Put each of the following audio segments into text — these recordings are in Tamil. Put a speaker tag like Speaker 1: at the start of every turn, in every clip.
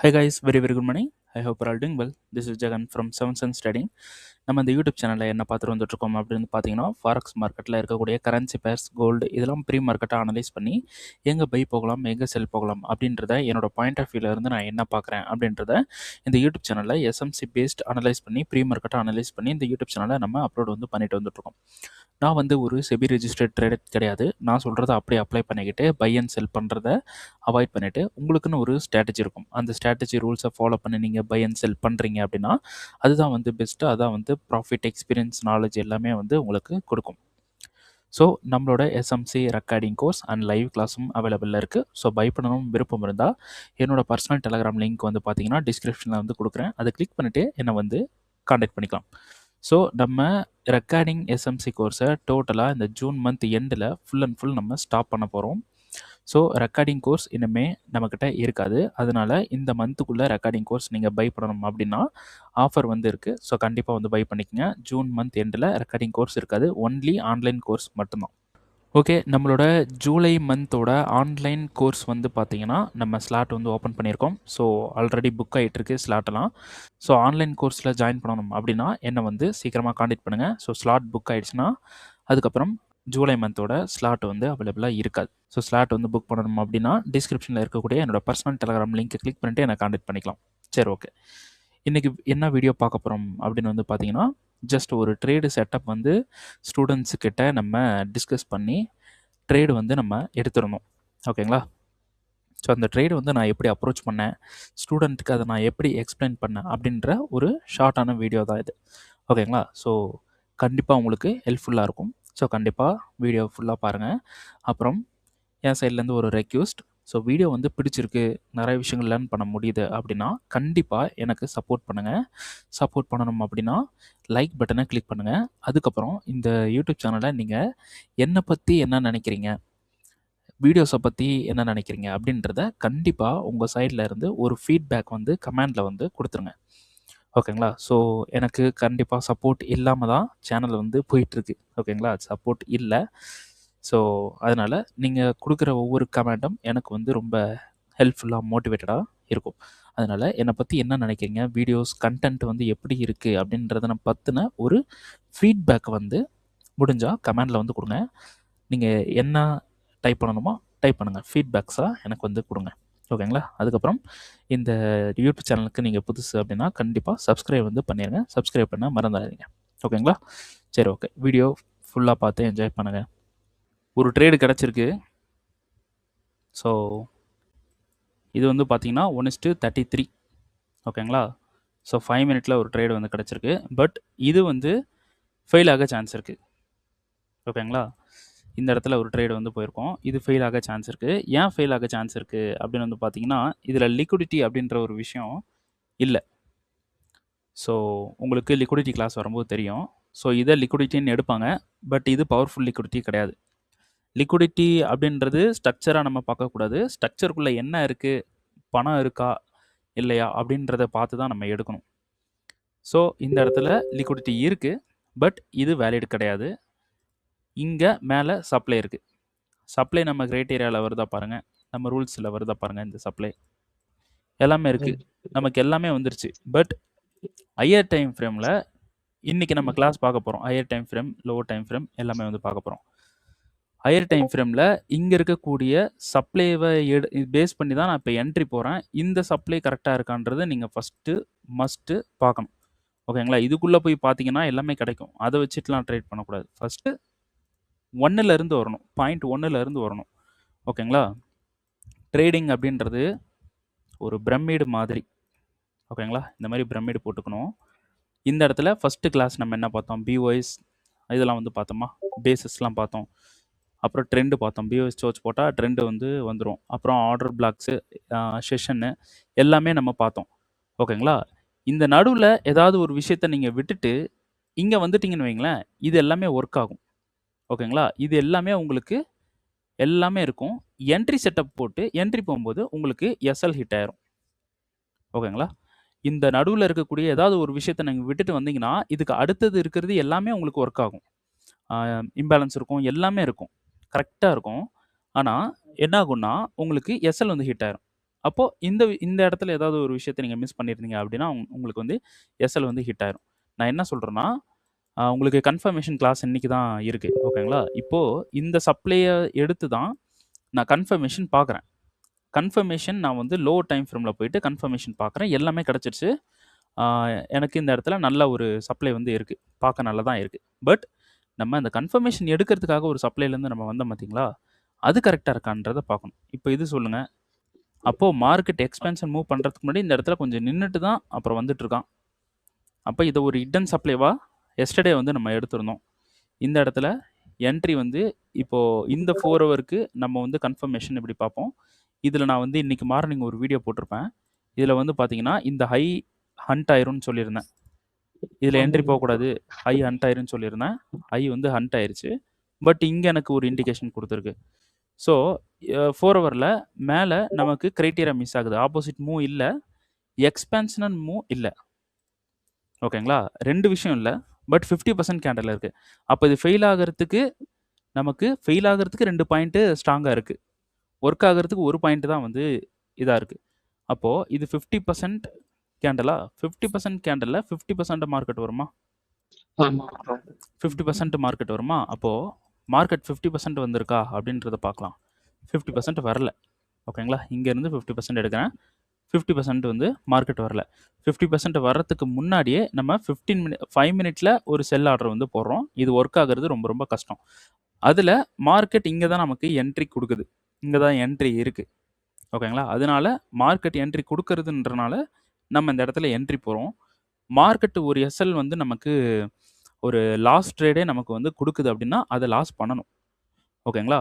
Speaker 1: Hi guys, very good morning. I hope you're all doing well. This is Jagan from Seven Sense Trading. நம்ம இந்த யூடியூப் சேனலில் என்ன பார்த்துட்டு வந்துட்டுருக்கோம் அப்படின்னு பார்த்தீங்கன்னா ஃபாரெக்ஸ் மார்க்கெட்டில் இருக்கக்கூடிய கரன்சி பேர்ஸ் கோல்டு இதெல்லாம் ப்ரீ மார்க்கெட்டாக அனலைஸ் பண்ணி எங்கே பை போகலாம் எங்கே செல் போகலாம் அப்படின்றத என்னோட பாயிண்ட் ஆஃப் வியூவில் இருந்து நான் என்ன பார்க்குறேன் அப்படின்றத இந்த யூடியூப் சேனலில் எஸ்எம்சி பேஸ்ட் அனலைஸ் பண்ணி ப்ரீ மார்க்கெட்டாக அனலைஸ் பண்ணி இந்த யூடியூப் சேனலை நம்ம அப்லோட் வந்து பண்ணிட்டு வந்துட்டுருக்கோம். நான் வந்து ஒரு செபி ரெஜிஸ்டர்ட் ட்ரேடர் கிடையாது. நான் சொல்கிறத அப்படியே அப்ளை பண்ணிக்கிட்டு பை அண்ட் செல் பண்ணுறத அவாய்ட் பண்ணிவிட்டு உங்களுக்குன்னு ஒரு ஸ்ட்ராட்டஜி இருக்கும். அந்த ஸ்ட்ராட்டஜி ரூல்ஸை ஃபாலோ பண்ணி நீங்கள் பை அண்ட் செல் பண்ணுறீங்க அப்படின்னா அதுதான் வந்து பெஸ்ட்டு. அதான் வந்து ப்ராஃபிட், எக்ஸ்பீரியன்ஸ், நாலேஜ் எல்லாமே வந்து உங்களுக்கு கொடுக்கும். ஸோ நம்மளோட SMC recording course and live கிளாஸும் அவைலபிளில் இருக்குது. ஸோ பை பண்ணணும் விருப்பம் இருந்தால் என்னோட பர்சனல் டெலகிராம் லிங்க் வந்து பார்த்தீங்கன்னா டிஸ்கிரிப்ஷனில் வந்து கொடுக்குறேன். அதை கிளிக் பண்ணிவிட்டு என்னை வந்து காண்டாக்ட் பண்ணிக்கலாம். ஸோ நம்ம ரெக்கார்டிங் எஸ்எம்சி கோர்ஸை டோட்டலாக இந்த ஜூன் மந்த் எண்டில் ஃபுல் அண்ட் ஃபுல் நம்ம ஸ்டாப் பண்ண போகிறோம். ஸோ ரெக்கார்டிங் கோர்ஸ் இனிமேல் நம்மக்கிட்ட இருக்காது. அதனால் இந்த மந்த்துக்குள்ளே ரெக்கார்டிங் கோர்ஸ் நீங்கள் பை பண்ணணும் அப்படின்னா ஆஃபர் வந்து இருக்குது. ஸோ கண்டிப்பாக வந்து பை பண்ணிக்கங்க. ஜூன் மந்த் எண்டில் ரெக்கார்டிங் கோர்ஸ் இருக்காது. ஒன்லி ஆன்லைன் கோர்ஸ் மட்டும்தான். ஓகே, நம்மளோட ஜூலை மந்தோட ஆன்லைன் கோர்ஸ் வந்து பார்த்தீங்கன்னா நம்ம ஸ்லாட் வந்து ஓப்பன் பண்ணியிருக்கோம். ஸோ ஆல்ரெடி புக் ஆகிட்டுருக்கு ஸ்லாட்டெல்லாம். ஸோ ஆன்லைன் கோர்ஸில் ஜாயின் பண்ணணும் அப்படின்னா என்னை வந்து சீக்கிரமாக காண்டாக்ட் பண்ணுங்கள். ஸோ ஸ்லாட் புக் ஆகிடுச்சுன்னா அதுக்கப்புறம் ஜூலை மந்தோட ஸ்லாட் வந்து அவைலபிளாக இருக்காது. ஸோ ஸ்லாட் வந்து புக் பண்ணணும் அப்படின்னா டிஸ்கிரிப்ஷனில் இருக்கக்கூடிய என்னோட பர்சனல் டெலகிராம் லிங்க்கை கிளிக் பண்ணிட்டு என்னை காண்டாக்ட் பண்ணிக்கலாம். சரி, ஓகே. இன்றைக்கி என்ன வீடியோ பார்க்க போகிறோம் அப்படின்னு வந்து பார்த்தீங்கன்னா ஜஸ்ட் ஒரு ட்ரேடு செட்டப் வந்து ஸ்டூடெண்ட்ஸுக்கிட்ட நம்ம டிஸ்கஸ் பண்ணி ட்ரேடு வந்து நம்ம எடுத்துடணும். ஓகேங்களா? ஸோ அந்த ட்ரேடு வந்து நான் எப்படி அப்ரோச் பண்ணேன், ஸ்டூடெண்ட்டுக்கு அதை நான் எப்படி எக்ஸ்பிளைன் பண்ணேன் அப்படின்ற ஒரு ஷார்ட்டான வீடியோ தான் இது. ஓகேங்களா? ஸோ கண்டிப்பாக உங்களுக்கு ஹெல்ப்ஃபுல்லாக இருக்கும். ஸோ கண்டிப்பாக வீடியோ ஃபுல்லாக பாருங்கள். அப்புறம் என் சைட்லேருந்து ஒரு ரெக்வெஸ்ட். ஸோ வீடியோ வந்து பிடிச்சிருக்கு, நிறைய விஷயங்கள் லேர்ன் பண்ண முடியுது அப்படின்னா கண்டிப்பாக எனக்கு சப்போர்ட் பண்ணுங்கள். சப்போர்ட் பண்ணணும் அப்படின்னா லைக் பட்டனை கிளிக் பண்ணுங்கள். அதுக்கப்புறம் இந்த யூடியூப் சேனலை நீங்கள் என்னை பற்றி என்ன நினைக்கிறீங்க, வீடியோஸை பற்றி என்ன நினைக்கிறீங்க அப்படின்றத கண்டிப்பாக உங்கள் சைடில் இருந்து ஒரு ஃபீட்பேக் வந்து கமெண்டில் வந்து கொடுத்துருங்க. ஓகேங்களா? ஸோ எனக்கு கண்டிப்பாக சப்போர்ட் இல்லாமல் தான் சேனல் வந்து போயிட்டுருக்கு. ஓகேங்களா? சப்போர்ட் இல்லை. ஸோ அதனால் நீங்கள் கொடுக்குற ஒவ்வொரு கமெண்ட்டும் எனக்கு வந்து ரொம்ப ஹெல்ப்ஃபுல்லாக, மோட்டிவேட்டடாக இருக்கும். அதனால் என்னை பற்றி என்ன நினைக்கிறீங்க, வீடியோஸ் கண்டென்ட் வந்து எப்படி இருக்குது அப்படின்றத நான் பற்றின ஒரு ஃபீட்பேக் வந்து முடிஞ்சால் கமெண்டில் வந்து கொடுங்க. நீங்கள் என்ன டைப் பண்ணணுமோ டைப் பண்ணுங்கள். ஃபீட்பேக்ஸாக எனக்கு வந்து கொடுங்க. ஓகேங்களா? அதுக்கப்புறம் இந்த யூடியூப் சேனலுக்கு நீங்கள் புதுசு அப்படின்னா கண்டிப்பாக சப்ஸ்கிரைப் வந்து பண்ணிடுங்க. சப்ஸ்கிரைப் பண்ண மறந்துடாதீங்க. ஓகேங்களா? சரி, ஓகே. வீடியோ ஃபுல்லாக பார்த்து என்ஜாய் பண்ணுங்கள். ஒரு ட்ரேடு கிடச்சிருக்கு. ஸோ இது வந்து பார்த்தீங்கன்னா 1:33. ஓகேங்களா? ஸோ 5 மினிட்டில் ஒரு ட்ரேடு வந்து கிடச்சிருக்கு. பட் இது வந்து ஃபெயில் ஆக சான்ஸ் இருக்குது. ஓகேங்களா? இந்த இடத்துல ஒரு ட்ரேடு வந்து போயிருக்கோம். இது ஃபெயில் ஆக சான்ஸ் இருக்குது. ஏன் ஃபெயில் ஆக சான்ஸ் இருக்குது அப்படின்னு வந்து பார்த்தீங்கன்னா இதில் லிக்விடிட்டி அப்படின்ற ஒரு விஷயம் இல்லை. ஸோ உங்களுக்கு லிக்விடிட்டி கிளாஸ் வரும்போது தெரியும். ஸோ இதை லிக்விடிட்டின்னு எடுப்பாங்க. பட் இது பவர்ஃபுல் லிக்விடிட்டி கிடையாது. லிக்விடிட்டி அப்படின்றது ஸ்ட்ரக்சராக நம்ம பார்க்கக்கூடாது. ஸ்ட்ரக்சருக்குள்ளே என்ன இருக்குது, பணம் இருக்கா இல்லையா அப்படின்றத பார்த்து தான் நம்ம எடுக்கணும். ஸோ இந்த இடத்துல லிக்விடிட்டி இருக்குது. பட் இது வேலிட் கிடையாது. இங்கே மேலே சப்ளை இருக்குது. சப்ளை நம்ம கிரைட்டீரியாவில் வருதா பாருங்கள், நம்ம ரூல்ஸில் வருதா பாருங்கள். இந்த சப்ளை எல்லாமே இருக்குது, நமக்கு எல்லாமே வந்துருச்சு. பட் ஹையர் டைம் ஃப்ரேமில் இன்றைக்கி நம்ம கிளாஸ் பார்க்க போகிறோம். Higher time frame, lower time frame எல்லாமே வந்து பார்க்க போகிறோம். ஹையர் டைம் ஃப்ரேமில் இங்கே இருக்கக்கூடிய சப்ளைவை பேஸ் பண்ணி தான் நான் இப்போ என்ட்ரி போகிறேன். இந்த சப்ளை கரெக்டாக இருக்கான்றதை நீங்கள் மஸ்ட்டு பார்க்கணும். ஓகேங்களா? இதுக்குள்ளே போய் பார்த்தீங்கன்னா எல்லாமே கிடைக்கும். அதை வச்சுட்டுலாம் ட்ரேட் பண்ணக்கூடாது. ஃபஸ்ட்டு 1லேருந்து வரணும், பாயிண்ட் 1லேருந்து வரணும். ஓகேங்களா? ட்ரேடிங் அப்படின்றது ஒரு பிரமிடு மாதிரி. ஓகேங்களா? இந்த மாதிரி பிரமிடு போட்டுக்கணும். இந்த இடத்துல ஃபஸ்ட்டு கிளாஸ் நம்ம என்ன பார்த்தோம், பிஓஎஸ் இதெல்லாம் வந்து பார்த்தோமா, பேசஸ்லாம் பார்த்தோம். அப்புறம் ட்ரெண்டு பார்த்தோம். பிஓஎஸ் சோர்ச் போட்டால் ட்ரெண்டு வந்து வந்துடும். அப்புறம் ஆர்டர் பிளாக்ஸு, செஷன்னு எல்லாமே நம்ம பார்த்தோம். ஓகேங்களா? இந்த நடுவில் ஏதாவது ஒரு விஷயத்த நீங்கள் விட்டுட்டு இங்கே வந்துட்டிங்கன்னு வைங்களேன், இது எல்லாமே ஒர்க் ஆகும். ஓகேங்களா? இது எல்லாமே உங்களுக்கு எல்லாமே இருக்கும். என்ட்ரி செட்டப் போட்டு என்ட்ரி போகும்போது உங்களுக்கு எஸ்எல் ஹிட் ஆயிரும். ஓகேங்களா? இந்த நடுவில் இருக்கக்கூடிய ஏதாவது ஒரு விஷயத்த நீங்கள் விட்டுட்டு வந்தீங்கன்னா இதுக்கு அடுத்தது இருக்கிறது எல்லாமே உங்களுக்கு ஒர்க் ஆகும். இம்பேலன்ஸ் இருக்கும், எல்லாமே இருக்கும், கரெக்டாக இருக்கும். ஆனால் என்ன ஆகும்னா உங்களுக்கு எஸ்எல் வந்து ஹிட் ஆயிரும். அப்போது இந்த இடத்துல ஏதாவது ஒரு விஷயத்தை நீங்கள் மிஸ் பண்ணியிருந்தீங்க அப்படின்னா உங்களுக்கு வந்து எஸ்எல் வந்து ஹிட் ஆயிரும். நான் என்ன சொல்கிறேன்னா, உங்களுக்கு கன்ஃபர்மேஷன் கிளாஸ் இன்னைக்கு தான் இருக்குது, ஓகேங்களா? இப்போது இந்த சப்ளையை எடுத்து தான் நான் கன்ஃபர்மேஷன் பார்க்குறேன். கன்ஃபர்மேஷன் நான் வந்து லோ டைம் ஃப்ரேமில் போயிட்டு கன்ஃபர்மேஷன் பார்க்குறேன். எல்லாமே கிடச்சிருச்சு. எனக்கு இந்த இடத்துல நல்ல ஒரு சப்ளை வந்து இருக்குது, பார்க்க நல்லா தான் இருக்குது. பட் நம்ம அந்த கன்ஃபர்மேஷன் எடுக்கிறதுக்காக ஒரு சப்ளைலேருந்து நம்ம வந்தோம் பார்த்தீங்களா, அது கரெக்டாக இருக்கான்றதை பார்க்கணும். இப்போ இது சொல்லுங்கள், அப்போது மார்க்கெட் எக்ஸ்பென்ஷன் மூவ் பண்ணுறதுக்கு முன்னாடி இந்த இடத்துல கொஞ்சம் நின்றுட்டு தான் அப்புறம் வந்துட்டுருக்கான். அப்போ இதை ஒரு ஹிடன் சப்ளைவாக எஸ்டர்டே வந்து நம்ம எடுத்திருந்தோம். இந்த இடத்துல என்ட்ரி வந்து இப்போது இந்த 4 ஹவருக்கு நம்ம வந்து கன்ஃபர்மேஷன் இப்படி பார்ப்போம். இதில் நான் வந்து இன்றைக்கி மார்னிங் ஒரு வீடியோ போட்டிருப்பேன். இதில் வந்து பார்த்தீங்கன்னா இந்த ஹை ஹண்ட் ஆயிரும்னு சொல்லியிருந்தேன். இதில் என்ட்ரி போகக்கூடாது, ஹை ஹண்ட் ஆயிரும்னு சொல்லியிருந்தேன். ஹை வந்து ஹண்ட் ஆயிருச்சு. பட் இங்கே எனக்கு ஒரு இண்டிகேஷன் கொடுத்துருக்கு. ஸோ 4 ஹவரில் மேலே நமக்கு க்ரைட்டீரியா மிஸ் ஆகுது. ஆப்போசிட் மூவ் இல்லை, எக்ஸ்பேன்ஷனல் மூவ் இல்லை, ஓகேங்களா? 2 விஷயம் இல்லை, பட் 50% கேண்டில் இருக்குது. அப்போ இது ஃபெயில் ஆகிறதுக்கு நமக்கு 2 பாயிண்ட்டு ஸ்ட்ராங்காக இருக்குது. ஒர்க் ஆகிறதுக்கு 1 பாயிண்ட் தான் வந்து இதாக இருக்குது. அப்போது இது 50% கேண்டலா? 50% கேண்டலில் 50% மார்க்கெட் வருமா? 50% மார்க்கெட் வருமா? அப்போது மார்க்கெட் 50% வந்திருக்கா அப்படின்றத பார்க்கலாம். 50% வரல, ஓகேங்களா? இங்கேருந்து 50% எடுக்கிறேன். 50% வந்து மார்க்கெட் வரல. 50% வர்றதுக்கு முன்னாடியே நம்ம 5 மினிட்ஸில் ஒரு செல் ஆர்டர் வந்து போடுறோம். இது ஒர்க் ஆகிறது ரொம்ப ரொம்ப கஷ்டம். அதில் மார்க்கெட் இங்கே தான் நமக்கு என்ட்ரி கொடுக்குது. இங்கே தான் என்ட்ரி இருக்குது, ஓகேங்களா? அதனால மார்க்கெட் என்ட்ரி கொடுக்கறதுன்றனால நம்ம இந்த இடத்துல என்ட்ரி போகிறோம். மார்க்கெட் ஒரு எஸ்எல் வந்து நமக்கு ஒரு லாஸ் ட்ரேடே நமக்கு வந்து கொடுக்குது அப்படின்னா அதை லாஸ் பண்ணணும், ஓகேங்களா?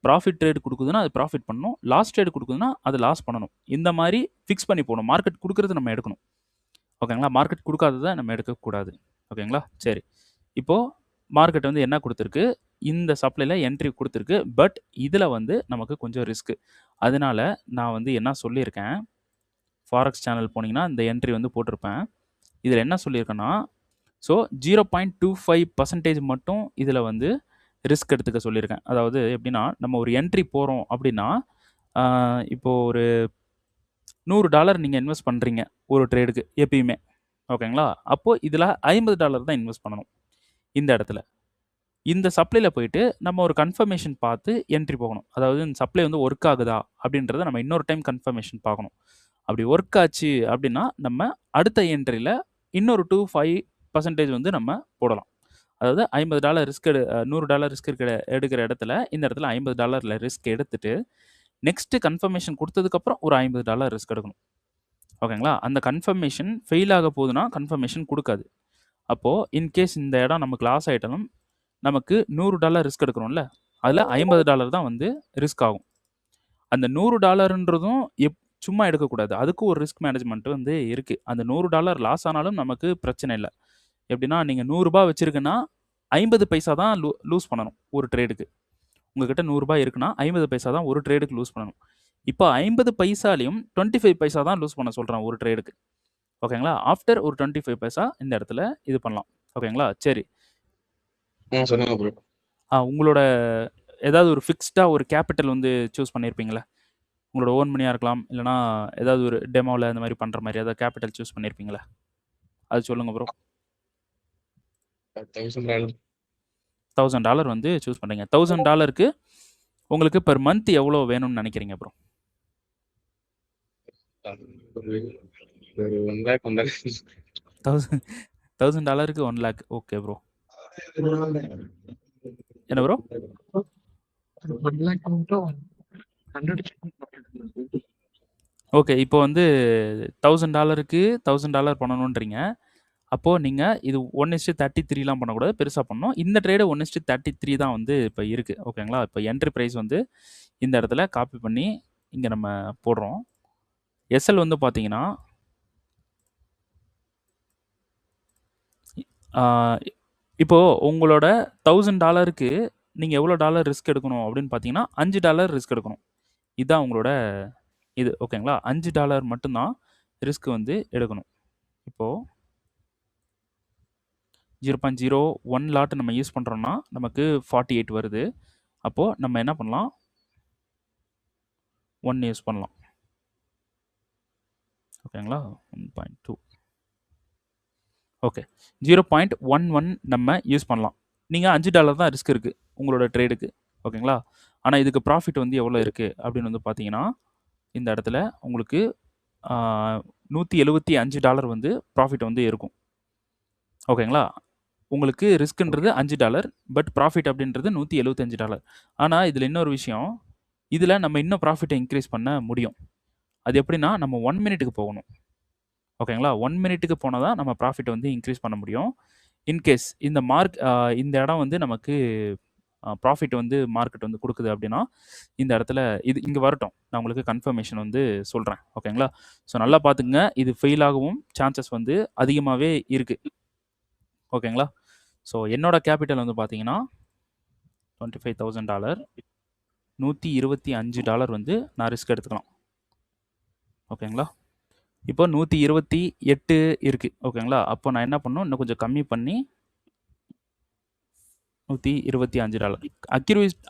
Speaker 1: ப்ராஃபிட் ட்ரேட் கொடுக்குதுன்னா அது ப்ராஃபிட் பண்ணணும், லாஸ் ட்ரேட் கொடுக்குதுன்னா அது லாஸ் பண்ணணும். இந்த மாதிரி ஃபிக்ஸ் பண்ணி போகணும். மார்க்கெட் கொடுக்குறது நம்ம எடுக்கணும், ஓகேங்களா? மார்க்கெட் கொடுக்காததை நம்ம எடுக்கக்கூடாது, ஓகேங்களா? சரி, இப்போது மார்க்கெட் வந்து என்ன கொடுத்துருக்கு, இந்த சப்ளையில் என்ட்ரி கொடுத்துருக்கு. பட் இதில் வந்து நமக்கு கொஞ்சம் ரிஸ்க்கு. அதனால நான் வந்து என்ன சொல்லியிருக்கேன், ஃபாரெக்ஸ் சேனல் போனீங்கன்னா இந்த என்ட்ரி வந்து போட்டிருப்பேன். இதில் என்ன சொல்லியிருக்கேன்னா, ஸோ 0.25% மட்டும் இதில் வந்து ரிஸ்க் எடுத்துக்க சொல்லியிருக்கேன். அதாவது எப்படின்னா, நம்ம ஒரு என்ட்ரி போகிறோம் அப்படின்னா, இப்போது ஒரு $100 நீங்கள் இன்வெஸ்ட் பண்ணுறீங்க ஒரு ட்ரேடுக்கு எப்பயுமே, ஓகேங்களா? அப்போது இதில் $50 தான் இன்வெஸ்ட் பண்ணணும். இந்த இடத்துல இந்த சப்ளையில் போயிட்டு நம்ம ஒரு கன்ஃபர்மேஷன் பார்த்து என்ட்ரி போகணும். அதாவது இந்த சப்ளை வந்து ஒர்க் ஆகுதா அப்படின்றத நம்ம இன்னொரு டைம் கன்ஃபர்மேஷன் பார்க்கணும். அப்படி ஒர்க் ஆச்சு அப்படின்னா நம்ம அடுத்த என்ட்ரியில் இன்னொரு 5% வந்து நம்ம போடலாம். அதாவது $50 ரிஸ்க் $100 ரிஸ்க் எடுக்கிற இடத்துல இந்த இடத்துல $50 ரிஸ்க் எடுத்துட்டு நெக்ஸ்ட்டு கன்ஃபர்மேஷன் கொடுத்ததுக்கப்புறம் ஒரு $50 ரிஸ்க் எடுக்கணும், ஓகேங்களா? அந்த கன்ஃபர்மேஷன் ஃபெயில் ஆக போகுதுன்னா கன்ஃபர்மேஷன் கொடுக்காது. அப்போது இன்கேஸ் இந்த இடம் நமக்கு லாஸ் ஆகிட்டாலும் நமக்கு $100 ரிஸ்க் எடுக்கிறோம்ல, அதில் $50 தான் வந்து ரிஸ்க் ஆகும். அந்த $100ன்றதும் சும்மா எடுக்கக்கூடாது, அதுக்கும் ஒரு ரிஸ்க் மேனேஜ்மெண்ட் வந்து இருக்குது. அந்த $100 லாஸ் ஆனாலும் நமக்கு பிரச்சனை இல்லை. எப்படின்னா, நீங்கள் ₹100 வச்சுருக்குன்னா 50 பைசா தான் லூஸ் பண்ணணும் ஒரு ட்ரேடுக்கு. உங்கள்கிட்ட ₹100 இருக்குன்னா 50 பைசா தான் ஒரு ட்ரேடுக்கு லூஸ் பண்ணணும். இப்போ 50 பைசாலையும் 25 பைசா தான் லூஸ் பண்ண சொல்கிறேன் ஒரு ட்ரேடுக்கு, ஓகேங்களா? ஆஃப்டர் ஒரு 25 பைசா இந்த இடத்துல இது பண்ணலாம், ஓகேங்களா? சரி,
Speaker 2: சொல்லுங்க ப்ரோ.
Speaker 1: உங்களோட ஏதாவது ஒரு ஃபிக்ஸ்டாக ஒரு கேபிட்டல் வந்து சூஸ் பண்ணியிருப்பீங்களா? உங்களோட ஓன் மணியாக இருக்கலாம், இல்லைனா ஏதாவது ஒரு டெமோவில் இந்த மாதிரி பண்ணுற மாதிரி ஏதாவது கேபிட்டல் சூஸ் பண்ணியிருப்பீங்களா? அது சொல்லுங்கள் ப்ரோ. $1000 வந்து சூஸ் பண்ணுறீங்க. $1000க்கு உங்களுக்கு பெர் மந்த் எவ்வளோ வேணும்னு நினைக்கிறீங்க ப்ரோ? $1000க்கு 1 lakh. Okay bro. என்ன ப்ரோ? ஓகே, இப்போ வந்து $1000க்கு $1000 பண்ணணுன்றீங்க. அப்போது நீங்கள் இது 1:33லாம் பண்ணக்கூடாது, பெருசாக பண்ணணும். இந்த ட்ரேடு 1:33 தான் வந்து இப்போ இருக்குது, ஓகேங்களா? இப்போ என்ட்ரி ப்ரைஸ் வந்து இந்த இடத்துல காப்பி பண்ணி இங்கே நம்ம போடுறோம். எஸ்எல் வந்து பார்த்தீங்கன்னா இப்போது உங்களோட $1000க்கு நீங்கள் எவ்வளோ டாலர் ரிஸ்க் எடுக்கணும் அப்படின்னு பார்த்தீங்கன்னா $5 ரிஸ்க் எடுக்கணும். இதுதான் உங்களோட இது, ஓகேங்களா? $5 மட்டும்தான் ரிஸ்க் வந்து எடுக்கணும். இப்போது 0.01 லாட் நம்ம யூஸ் பண்ணுறோன்னா நமக்கு 48 வருது. அப்போது நம்ம என்ன பண்ணலாம், 1 யூஸ் பண்ணலாம். ஓகேங்களா? 1.2 ஓகே. 0.11 நம்ம யூஸ் பண்ணலாம். நீங்க $5 தான் ரிஸ்க் இருக்கு உங்களோட ட்ரேடுக்கு. ஓகேங்களா? ஆனா இதுக்கு ப்ராஃபிட் வந்து எவ்வளோ இருக்கு அப்படின்னு வந்து பார்த்தீங்கன்னா, இந்த இடத்துல உங்களுக்கு $175 வந்து ப்ராஃபிட் வந்து இருக்கும். ஓகேங்களா? உங்களுக்கு ரிஸ்க்ன்றது $5 பட் ப்ராஃபிட் அப்படின்றது $175. ஆனா இதில் இன்னொரு விஷயம், இதில் நம்ம இன்னும் ப்ராஃபிட்டை இன்க்ரீஸ் பண்ண முடியும். அது எப்படின்னா நம்ம 1 மினிட்டுக்கு போகணும். ஓகேங்களா? 1 மினிட்டுக்கு போனால் தான் நம்ம ப்ராஃபிட் வந்து இன்க்ரீஸ் பண்ண முடியும். இன்கேஸ் இந்த இடம் வந்து நமக்கு ப்ராஃபிட் வந்து மார்க்கெட் வந்து கொடுக்குது அப்படின்னா, இந்த இடத்துல இது இங்கே வரட்டும். நான் உங்களுக்கு கன்ஃபர்மேஷன் வந்து சொல்கிறேன். ஓகேங்களா? ஸோ நல்லா பார்த்துக்குங்க. இது ஃபெயில் ஆகவும் சான்சஸ் வந்து அதிகமாகவே இருக்குது. ஓகேங்களா? ஸோ என்னோட கேபிட்டல் வந்து பார்த்தீங்கன்னா $25,000 $125 வந்து நான் ரிஸ்க் எடுத்துக்கலாம். ஓகேங்களா? இப்போ 128 இருக்குது. ஓகேங்களா? அப்போ நான் என்ன பண்ணணும், இன்னும் கொஞ்சம் கம்மி பண்ணி $125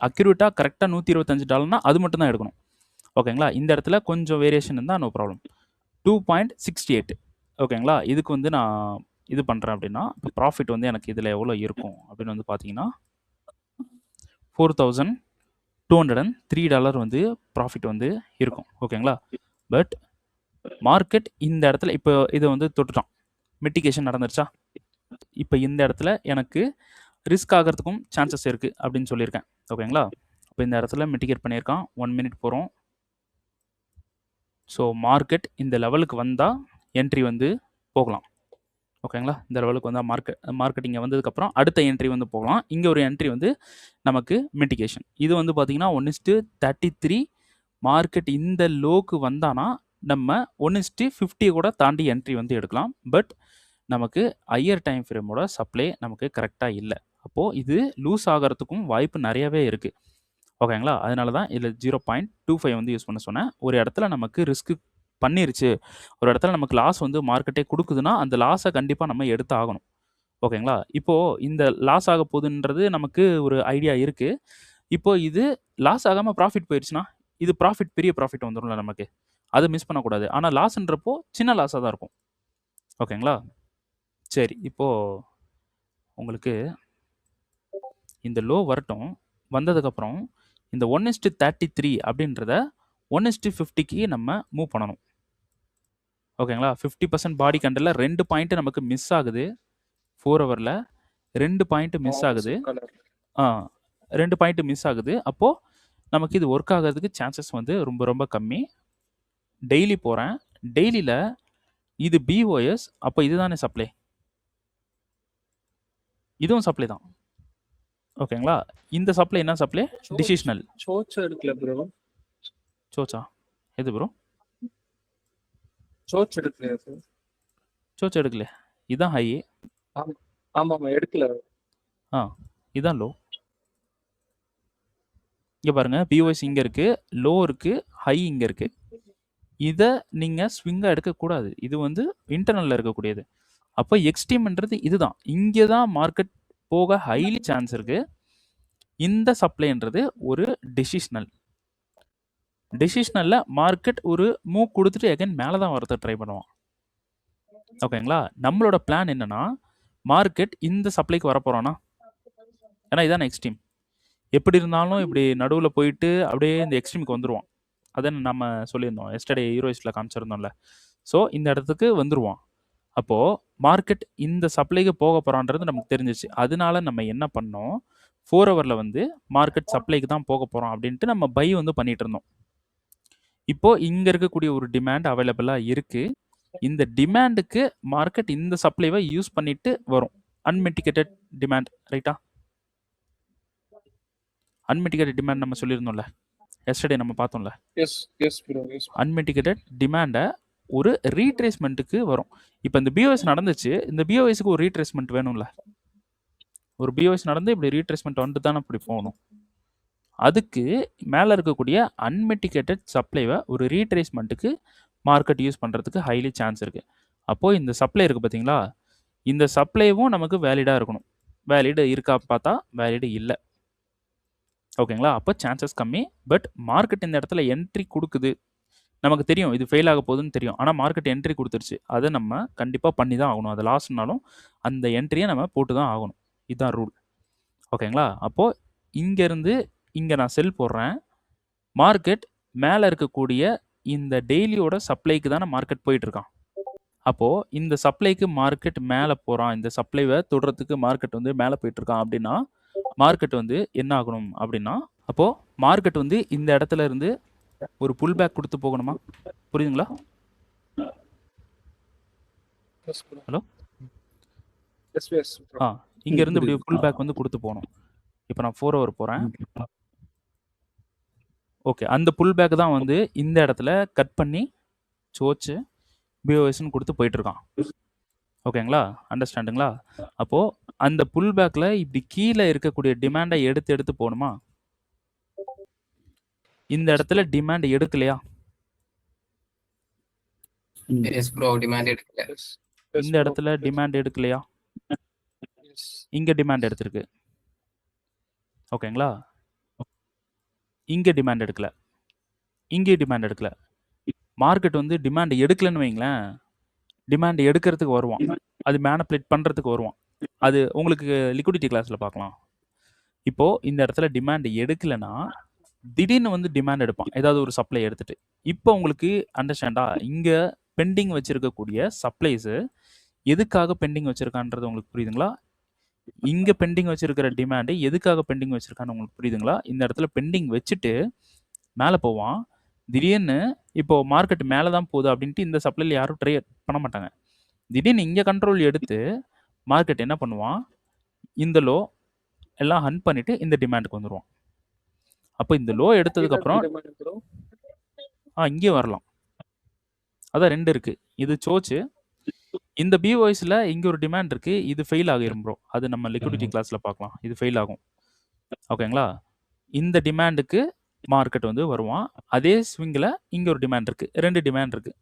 Speaker 1: அக்யூரேட்டாக கரெக்டாக $125னா அது மட்டும் தான் எடுக்கணும். ஓகேங்களா? இந்த இடத்துல கொஞ்சம் வேரியேஷன் இருந்தால் நோ ப்ராப்ளம். 2.68 ஓகேங்களா? இதுக்கு வந்து நான் இது பண்ணுறேன் அப்படின்னா, இப்போ ப்ராஃபிட் வந்து எனக்கு இதில் எவ்வளோ இருக்கும் அப்படின்னு வந்து பார்த்தீங்கன்னா $4,203 வந்து ப்ராஃபிட் வந்து இருக்கும். ஓகேங்களா? பட் மார்க்கெட் இந்த இடத்துல இப்போ இதை வந்து தொட்டுட்டான். மிட்டிகேஷன் நடந்துருச்சா? இப்போ இந்த இடத்துல எனக்கு ரிஸ்க் ஆகிறதுக்கும் சான்சஸ் இருக்குது அப்படின்னு சொல்லியிருக்கேன். ஓகேங்களா? இப்போ இந்த இடத்துல மிட்டிகேட் பண்ணியிருக்கான். 1 மினிட் போகிறோம். ஸோ மார்க்கெட் இந்த லெவலுக்கு வந்தால் என்ட்ரி வந்து போகலாம். ஓகேங்களா? இந்த லெவலுக்கு வந்தால் மார்க்கெட் இங்கே வந்ததுக்கப்புறம் அடுத்த என்ட்ரி வந்து போகலாம். இங்கே ஒரு என்ட்ரி வந்து நமக்கு மிட்டிகேஷன். இது வந்து பார்த்தீங்கன்னா 1:33 மார்க்கெட் இந்த லோக்கு வந்தானா நம்ம 1:50 கூட தாண்டி என்ட்ரி வந்து எடுக்கலாம். பட் நமக்கு ஹையர் டைம் ஃப்ரேமோட சப்ளை நமக்கு கரெக்டாக இல்லை. அப்போது இது லூஸ் ஆகிறதுக்கும் வாய்ப்பு நிறையவே இருக்குது. ஓகேங்களா? அதனால தான் இதில் 0.25 வந்து யூஸ் பண்ண சொன்னேன். ஒரு இடத்துல நமக்கு ரிஸ்க்கு பண்ணிருச்சு, ஒரு இடத்துல நமக்கு லாஸ் வந்து மார்க்கெட்டே கொடுக்குதுன்னா அந்த லாஸை கண்டிப்பாக நம்ம எடுத்து ஆகணும். ஓகேங்களா? இப்போது இந்த லாஸ் ஆக போகுதுன்றது நமக்கு ஒரு ஐடியா இருக்குது. இப்போது இது லாஸ் ஆகாமல் ப்ராஃபிட் போயிடுச்சுன்னா இது பெரிய ப்ராஃபிட் வந்துடும்ல நமக்கு. அதை மிஸ் பண்ணக்கூடாது. ஆனால் லாஸ்ன்றப்போ சின்ன லாஸாக தான் இருக்கும். ஓகேங்களா? சரி, இப்போது உங்களுக்கு இந்த லோ வரட்டும். வந்ததுக்கப்புறம் இந்த 1:33 அப்படின்றத 1:50க்கு நம்ம மூவ் பண்ணணும். ஓகேங்களா? 50% பாடி கண்டலில் 2 பாயிண்ட் நமக்கு மிஸ் ஆகுது. 4 ஹவரில் 2 பாயிண்ட் மிஸ் ஆகுது. 2 பாயிண்ட் மிஸ் ஆகுது. அப்போது நமக்கு இது ஒர்க் ஆகிறதுக்கு சான்சஸ் வந்து ரொம்ப ரொம்ப கம்மி. டெய்லி போகிறேன். டெய்லியில் இது பிஓஎஸ். அப்போ இதுதானே சப்ளை, இதுவும் சப்ளை தான். ஓகேங்களா? இந்த சப்ளை என்ன சப்ளை? டிசிஷனல்.
Speaker 2: சோச்சா எடுக்கல ப்ரோ.
Speaker 1: சோச்சா எது ப்ரோ?
Speaker 2: சோச் எடுக்கலையா சார்?
Speaker 1: சோச் எடுக்கல. இதுதான் ஹை.
Speaker 2: ஆமாம் எடுக்கல.
Speaker 1: இதுதான் லோ. இங்கே பாருங்கள், பிஓஎஸ் இங்கே இருக்குது, லோ இருக்குது, ஹை இங்கே இருக்குது. இதை நீங்கள் ஸ்விங்காக எடுக்கக்கூடாது. இது வந்து இன்டர்னலில் இருக்கக்கூடியது. அப்போ எக்ஸ்ட்ரீம்ன்றது இதுதான். இங்கே தான் மார்க்கெட் போக ஹைலி சான்ஸ் இருக்குது. இந்த சப்ளைன்றது ஒரு டெசிஷனலில் மார்க்கெட் ஒரு மூவ் கொடுத்துட்டு எகைன் மேலே தான் வரத ட்ரை பண்ணுவான். ஓகேங்களா? நம்மளோட பிளான் என்னென்னா மார்க்கெட் இந்த சப்ளைக்கு வரப்போகிறோன்னா, ஏன்னா இதான் எக்ஸ்ட்ரீம். எப்படி இருந்தாலும் இப்படி நடுவில் போயிட்டு அப்படியே இந்த எக்ஸ்ட்ரீமுக்கு வந்துடுவான். அதை நம்ம சொல்லியிருந்தோம் எஸ்டர்டே ஹீரோயிஸ்டில் காமிச்சிருந்தோம்ல. ஸோ இந்த இடத்துக்கு வந்துடுவான். அப்போது மார்க்கெட் இந்த சப்ளைக்கு போக போகிறான்றது நமக்கு தெரிஞ்சிச்சு. அதனால நம்ம என்ன பண்ணோம், 4 ஹவரில் வந்து மார்க்கெட் சப்ளைக்கு தான் போக போகிறோம் அப்படின்ட்டு நம்ம பை வந்து பண்ணிகிட்டு இருந்தோம். இப்போது இங்கே இருக்கக்கூடிய ஒரு டிமாண்ட் அவைலபிளாக இருக்குது. இந்த டிமாண்டுக்கு மார்க்கெட் இந்த சப்ளைவை யூஸ் பண்ணிட்டு வரும். அன்மிட்டிகேட்டட் டிமாண்ட், ரைட்டா? அன்மிட்டிகேட்டட் டிமாண்ட் நம்ம சொல்லியிருந்தோம்ல, எஸ்டர்டே நம்ம பார்த்தோம்ல. அன்மிட்டிகேட்டட் டிமாண்டை ஒரு ரீட்ரேஸ்மெண்ட்டுக்கு வரும். இப்போ இந்த பிஓஎஸ் நடந்துச்சு, இந்த பிஓஎஸ்க்கு ஒரு ரீட்ரேஸ்மெண்ட் வேணும்ல. ஒரு பிஓஎஸ் நடந்து இப்படி ரீட்ரேஸ்மெண்ட் வந்துட்டு தானே இப்படி போகணும். அதுக்கு மேலே இருக்கக்கூடிய அன்மிட்டிகேட்டட் சப்ளைவை ஒரு ரீட்ரேஸ்மெண்ட்டுக்கு மார்க்கெட் யூஸ் பண்ணுறதுக்கு ஹைலி சான்ஸ் இருக்குது. அப்போது இந்த சப்ளை இருக்குது பார்த்தீங்களா, இந்த சப்ளைவும் நமக்கு வேலிடாக இருக்கணும். வேலிடு இருக்கா பார்த்தா வேலிடு இல்லை. ஓகேங்களா? அப்போ சான்சஸ் கம்மி. பட் மார்க்கெட் இந்த இடத்துல என்ட்ரி கொடுக்குது, நமக்கு தெரியும் இது ஃபெயில் ஆக போகுதுன்னு தெரியும். ஆனா மார்க்கெட் என்ட்ரி குடுத்துருச்சு. அத நம்ம கண்டிப்பா பண்ணி தான் ஆகணும். அது லாஸ்னாலும் அந்த என்ட்ரிய நம்ம போட்டு தான் ஆகணும். இதான் ரூல். ஓகேங்களா? அப்போ இங்கேருந்து இங்க நான் செல் போடுறேன். மார்க்கெட் மேல இருக்கக்கூடிய இந்த டெய்லியோட சப்ளைக்கு தான மார்க்கெட் போயிட்டுருக்கான். அப்போ இந்த சப்ளைக்கு மார்க்கெட் மேல போறான். இந்த சப்ளைவ தொடுறதுக்கு மார்க்கெட் வந்து மேல போயிட்டுருக்கான் அப்டின்னா, மார்க்கெட் வந்து என்ன ஆகணும் அப்டின்னா, அப்போ மார்க்கெட் வந்து இந்த இடத்துல இருந்து ஒரு புல் பேக் குடுத்து போகணுமா? புரியுதுங்களா?
Speaker 2: Yes bro.
Speaker 1: Hello?
Speaker 2: Yes bro.
Speaker 1: இங்கேருந்து இப்படி புல் பேக் வந்து குடுத்து போணும். இப்போ நான் 4 ஹவர் போறேன். ஓகே. அந்த புல் பேக் தான் வந்து இந்த இடத்துல கட் பண்ணி சோச்சு பிஓஎஸ்ன்னு குடுத்து போயிட்டுருக்கான். ஓகேங்களா? அண்டர்ஸ்டாண்டுங்களா? அப்போ அந்த புல் பேக்ல இப்படி கீழ இருக்கக்கூடிய டிமாண்ட எடுத்து போணுமா? இந்த இடத்துல டிமாண்ட் எடுக்கலையா?
Speaker 3: Yes bro. டிமாண்ட் எடுக்கல.
Speaker 1: இந்த இடத்துல டிமாண்ட் எடுக்கலையா? இங்க டிமாண்ட் எடுத்திருக்கு. ஓகேங்களா? இங்க டிமாண்ட் எடுக்கல. இங்கே டிமாண்ட் எடுக்கல. மார்க்கெட் வந்து டிமாண்ட் எடுக்கலன்னு வைங்களேன், டிமாண்ட் எடுக்கிறதுக்கு வருவான். அது மேனிபுலேட் பண்றதுக்கு வருவான். அது உங்களுக்கு லிக்விடிட்டி கிளாஸ்ல பார்க்கலாம். இப்போ இந்த இடத்துல டிமாண்ட் எடுக்கலன்னா, திடீர்னு வந்து டிமாண்ட் எடுப்பான். ஏதாவது ஒரு சப்ளை எடுத்துட்டு. இப்போ உங்களுக்கு அண்டர்ஸ்டாண்டா? இங்க பெண்டிங் வச்சிருக்கக்கூடிய சப்ளைஸ் எதுக்காக பெண்டிங் வச்சிருக்கான்றது உங்களுக்கு புரியுதுங்களா? இங்க பெண்டிங் வச்சிருக்கிற டிமாண்ட் எதுக்காக பெண்டிங் வச்சிருக்கான்னு உங்களுக்கு புரியுதுங்களா? இந்த இடத்துல பெண்டிங் வச்சுட்டு மேல போவான். திடீர்னு இப்போ மார்க்கெட் மேல தான் போகுது அப்படின்ட்டு இந்த சப்ளைல யாரும் ட்ரேட் பண்ண மாட்டாங்க. திடீர்னு இங்க கண்ட்ரோல் எடுத்து மார்க்கெட் என்ன பண்ணுவான்? இந்த லோ எல்லாம் ஹண்ட் பண்ணிட்டு இந்த டிமாண்டுக்கு வந்துருவான். அப்போ இந்த லோ எடுத்ததுக்கு அப்புறம் இங்கே வரலாம். அதான் 2 இருக்கு. இது சோச்சு. இந்த பிஓஎஸ்ல இங்க ஒரு டிமாண்ட் இருக்கு. இது ஃபெயில் ஆகிரும் ப்ரோ. அது நம்ம லிக்விடிட்டி கிளாஸ்ல பார்க்கலாம். இது ஃபெயில் ஆகும். ஓகேங்களா? இந்த டிமாண்டுக்கு மார்க்கெட் வந்து வருவான். அதே ஸ்விங்ல இங்க ஒரு டிமாண்ட் இருக்கு. 2 டிமாண்ட் இருக்கு.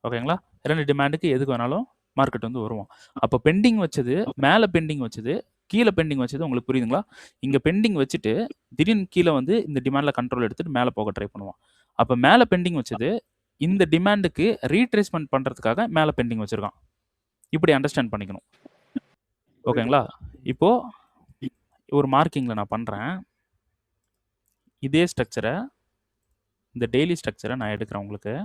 Speaker 1: ஓகேங்களா? 2 டிமாண்டுக்கு எதுக்கு வேணாலும் மார்க்கெட் வந்து வருவான். அப்போ பெண்டிங் வச்சது, மேல பெண்டிங் வச்சது, கீழ பெண்டிங் வச்சது உங்களுக்கு புரியுதுங்களா? இங்க பெண்டிங் வச்சுட்டு திடீர்னு கீழ வந்து இந்த டிமாண்ட்ல கண்ட்ரோல் எடுத்துட்டு மேல போக ட்ரை பண்ணுவான். அப்ப மேல பெண்டிங் வச்சது இந்த டிமாண்டுக்கு ரீட்ரேஸ்மென்ட் பண்றதுக்காக மேல பெண்டிங் வச்சிருக்கான். இப்படி அண்டர்ஸ்டாண்ட் பண்ணிக்கணும். ஓகேங்களா? இப்போ ஒரு மார்க்கிங்ல நான் பண்றேன். இதே ஸ்ட்ரக்சர இந்த டெய்லி ஸ்ட்ரக்சர நான் எடுக்கிறேன் உங்களுக்கு.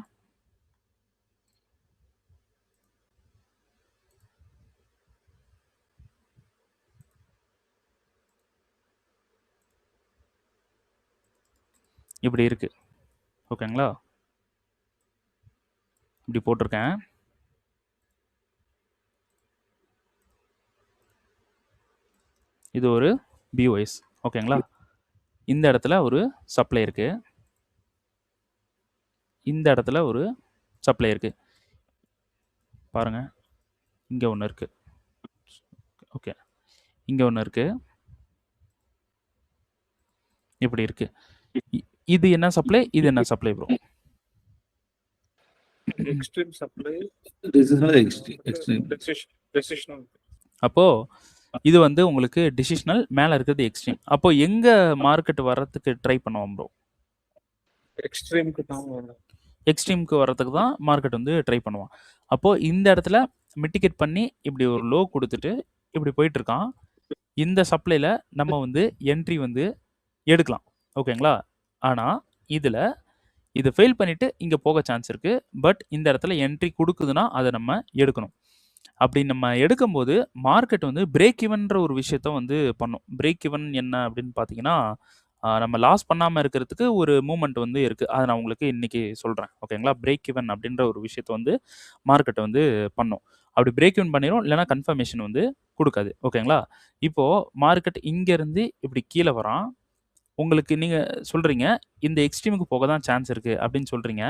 Speaker 1: இப்படி இருக்கு. ஓகேங்களா? இப்படி போட்டிருக்கேன். இது ஒரு பிஓஎஸ். ஓகேங்களா? இந்த இடத்துல ஒரு சப்ளை இருக்கு. இந்த இடத்துல ஒரு சப்ளை இருக்கு. பாருங்க. இங்க ஒண்ணு இருக்கு. ஓகே. இங்க ஒண்ணு இருக்கு. இப்படி இருக்கு. இது என்ன சப்ளை? இது என்ன supply bro?
Speaker 2: Extreme supply.
Speaker 3: Decisional.
Speaker 1: அப்போ இது வந்து உங்களுக்கு டிசிஷனல், மேல இருக்கிறது எக்ஸ்ட்ரீம். அப்போ எங்க மார்க்கெட் வர்றதுக்கு ட்ரை பண்ணுவோம் ப்ரோ?
Speaker 2: எக்ஸ்ட்ரீம்க்கு தான்
Speaker 1: எக்ஸ்ட்ரீம்க்கு வர்றதுக்கு தான் மார்க்கெட் வந்து ட்ரை பண்ணுவான். அப்போ இந்த இடத்துல மிட்டிகேட் பண்ணி இப்படி ஒரு லோ கொடுத்துட்டு இப்படி போயிட்டு இருக்கான். இந்த சப்ளைல நம்ம வந்து என்ட்ரி வந்து எடுக்கலாம். ஓகேங்களா? ஆனா இதுல இது ஃபெயில் பண்ணிட்டு இங்க போக சான்ஸ் இருக்கு. பட் இந்த இடத்துல என்ட்ரி குடுக்குதுன்னா அத நம்ம எடுக்கணும். அப்படி நம்ம எடுக்கும்போது மார்க்கெட் வந்து பிரேக் ஈவன்ற ஒரு விஷயத்த வந்து பண்ணும். பிரேக் ஈவன் என்ன அப்படின்னு பார்த்தீங்கன்னா, நம்ம லாஸ் பண்ணாம இருக்கிறதுக்கு ஒரு மூவ்மெண்ட் வந்து இருக்கு. அத நான் உங்களுக்கு இன்னைக்கு சொல்றேன். ஓகேங்களா? பிரேக் ஈவன் அப்படின்ற ஒரு விஷயத்த வந்து மார்க்கெட் வந்து பண்ணும். அப்படி பிரேக் ஈவன் பண்ணிரும். இல்லன்னா கன்ஃபர்மேஷன் வந்து குடுக்காது. ஓகேங்களா? இப்போ மார்க்கெட் இங்கருந்து இப்படி கீழ வரான். உங்களுக்கு நீங்க சொல்றீங்க, இந்த எக்ஸ்ட்ரீமுக்கு போக தான் சான்ஸ் இருக்கு அப்படின்னு சொல்றீங்க.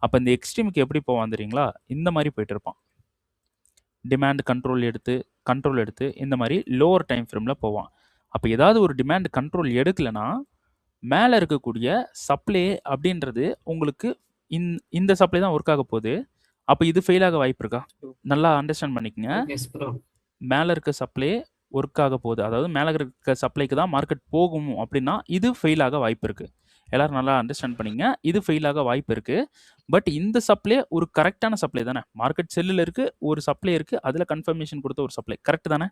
Speaker 1: அப்ப இந்த எக்ஸ்ட்ரீமுக்கு எப்படி போவான் தெரியுங்களா? இந்த மாரி போயிட்டு இருப்பான். டிமாண்ட் கண்ட்ரோல் எடுத்து இந்த மாரி லோவர் டைம் ஃப்ரேம்ல போவான். அப்ப ஏதாவது ஒரு டிமாண்ட் கண்ட்ரோல் எடுக்கலன்னா, மேல இருக்கக்கூடிய சப்ளை அப்படின்றது உங்களுக்கு இந்த சப்ளை தான் வொர்க் ஆக போகுது. அப்ப இது ஃபெயில் ஆக வாய்ப்பு இருக்கா? நல்லா அண்டர்ஸ்டாண்ட் பண்ணிக்கங்க.
Speaker 3: Yes bro.
Speaker 1: மேல இருக்க சப்ளை வொர்க் ஆக போகுது. அதாவது மேல இருக்க சப்ளைக்கு தான் மார்க்கெட் போகும் அப்படின்னா, இது ஃபெயில் ஆக வாய்ப்பு இருக்கு. எல்லாரும் நல்லா அண்டர்ஸ்டாண்ட் பண்ணிங்க. இது ஃபெயில் ஆக வாய்ப்பு இருக்கு. பட் இந்த சப்ளை ஒரு கரெக்டான சப்ளை தானே. மார்க்கெட் செல்லில் இருக்கு, ஒரு சப்ளை இருக்கு, அதில் கன்ஃபர்மேஷன் கொடுத்த ஒரு சப்ளை கரெக்ட் தானே.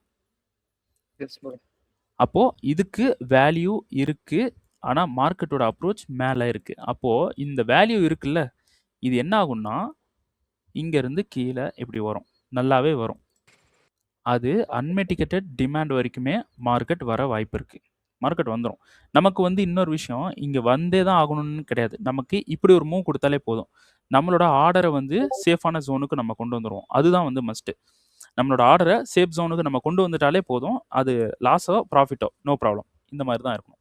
Speaker 2: Yes bro.
Speaker 1: அப்போ இதுக்கு வேல்யூ இருக்கு. ஆனால் மார்க்கெட்டோட அப்ரோச் மேலே இருக்கு. அப்போ இந்த வேல்யூ இருக்குல்ல, இது என்ன ஆகும்னா இங்கேருந்து கீழே இப்படி வரும், நல்லாவே வரும். அது அன்மெட்டிகேட்டட் டிமாண்ட் வரைக்குமே மார்க்கெட் வர வாய்ப்பு இருக்கு. மார்க்கெட் வந்துடும். நமக்கு வந்து இன்னொரு விஷயம், இங்கே வந்தே தான் ஆகணும்னு கிடையாது. நமக்கு இப்படி ஒரு மூவ் கொடுத்தாலே போதும். நம்மளோட ஆர்டரை வந்து சேஃபான ஜோனுக்கு நம்ம கொண்டு வந்துடுவோம். அதுதான் வந்து மஸ்ட்டு. நம்மளோட ஆர்டரை சேஃப் ஜோனுக்கு நம்ம கொண்டு வந்துட்டாலே போதும். அது லாஸோ ப்ராஃபிட்டோ நோ ப்ராப்ளம். இந்த மாதிரி தான் இருக்கணும்.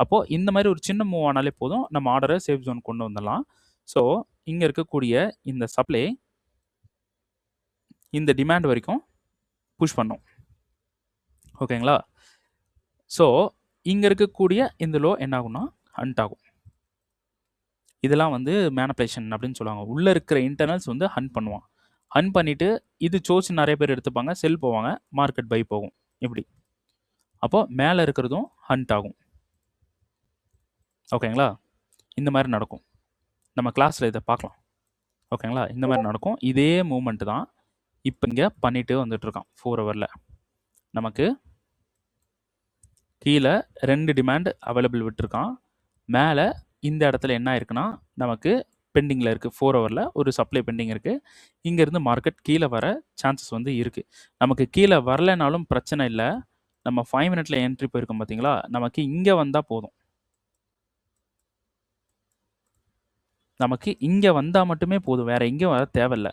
Speaker 1: அப்போது இந்த மாதிரி ஒரு சின்ன மூவ் ஆனாலே போதும், நம்ம ஆர்டரை சேஃப் ஜோன் கொண்டு வந்துடலாம். ஸோ இங்கே இருக்கக்கூடிய இந்த சப்ளை இந்த டிமாண்ட் வரைக்கும் புஷ் பண்ணும். ஓகேங்களா. ஸோ இங்கே இருக்கக்கூடிய இந்த லோ என்ன ஆகும்னா ஹண்ட் ஆகும். இதெல்லாம் வந்து மேனிபுலேஷன் அப்படின்னு சொல்லுவாங்க. உள்ளே இருக்கிற இன்டர்னல்ஸ் வந்து ஹண்ட் பண்ணுவான். ஹண்ட் பண்ணிவிட்டு இது சோர்ஸ் நிறைய பேர் எடுத்துப்பாங்க, செல் போவாங்க, மார்க்கெட் பை போகும் இப்படி. அப்போது மேலே இருக்கிறதும் ஹண்ட் ஆகும். ஓகேங்களா. இந்த மாதிரி நடக்கும். நம்ம கிளாஸில் இதை பார்க்கலாம். ஓகேங்களா. இந்த மாதிரி நடக்கும். இதே மூமெண்ட்டு தான் இப்போ இங்கே பண்ணிட்டு வந்துட்டுருக்கான் 4 ஹவரில். நமக்கு கீழே 2 டிமாண்ட் அவைலபிள் விட்டுருக்கான். மேலே இந்த இடத்துல என்ன இருக்குன்னா நமக்கு பெண்டிங்கில் இருக்குது. 4 ஹவரில் ஒரு சப்ளை பெண்டிங் இருக்குது. இங்கேருந்து மார்க்கெட் கீழே வர சான்சஸ் வந்து இருக்குது. நமக்கு கீழே வரலைனாலும் பிரச்சனை இல்லை. நம்ம 5 மினிட்ல என்ட்ரி போயிருக்கோம் பார்த்தீங்களா, நமக்கு இங்கே வந்தால் போதும். நமக்கு இங்கே வந்தால் மட்டுமே போதும், வேறு எங்கேயும் வர தேவையில்லை.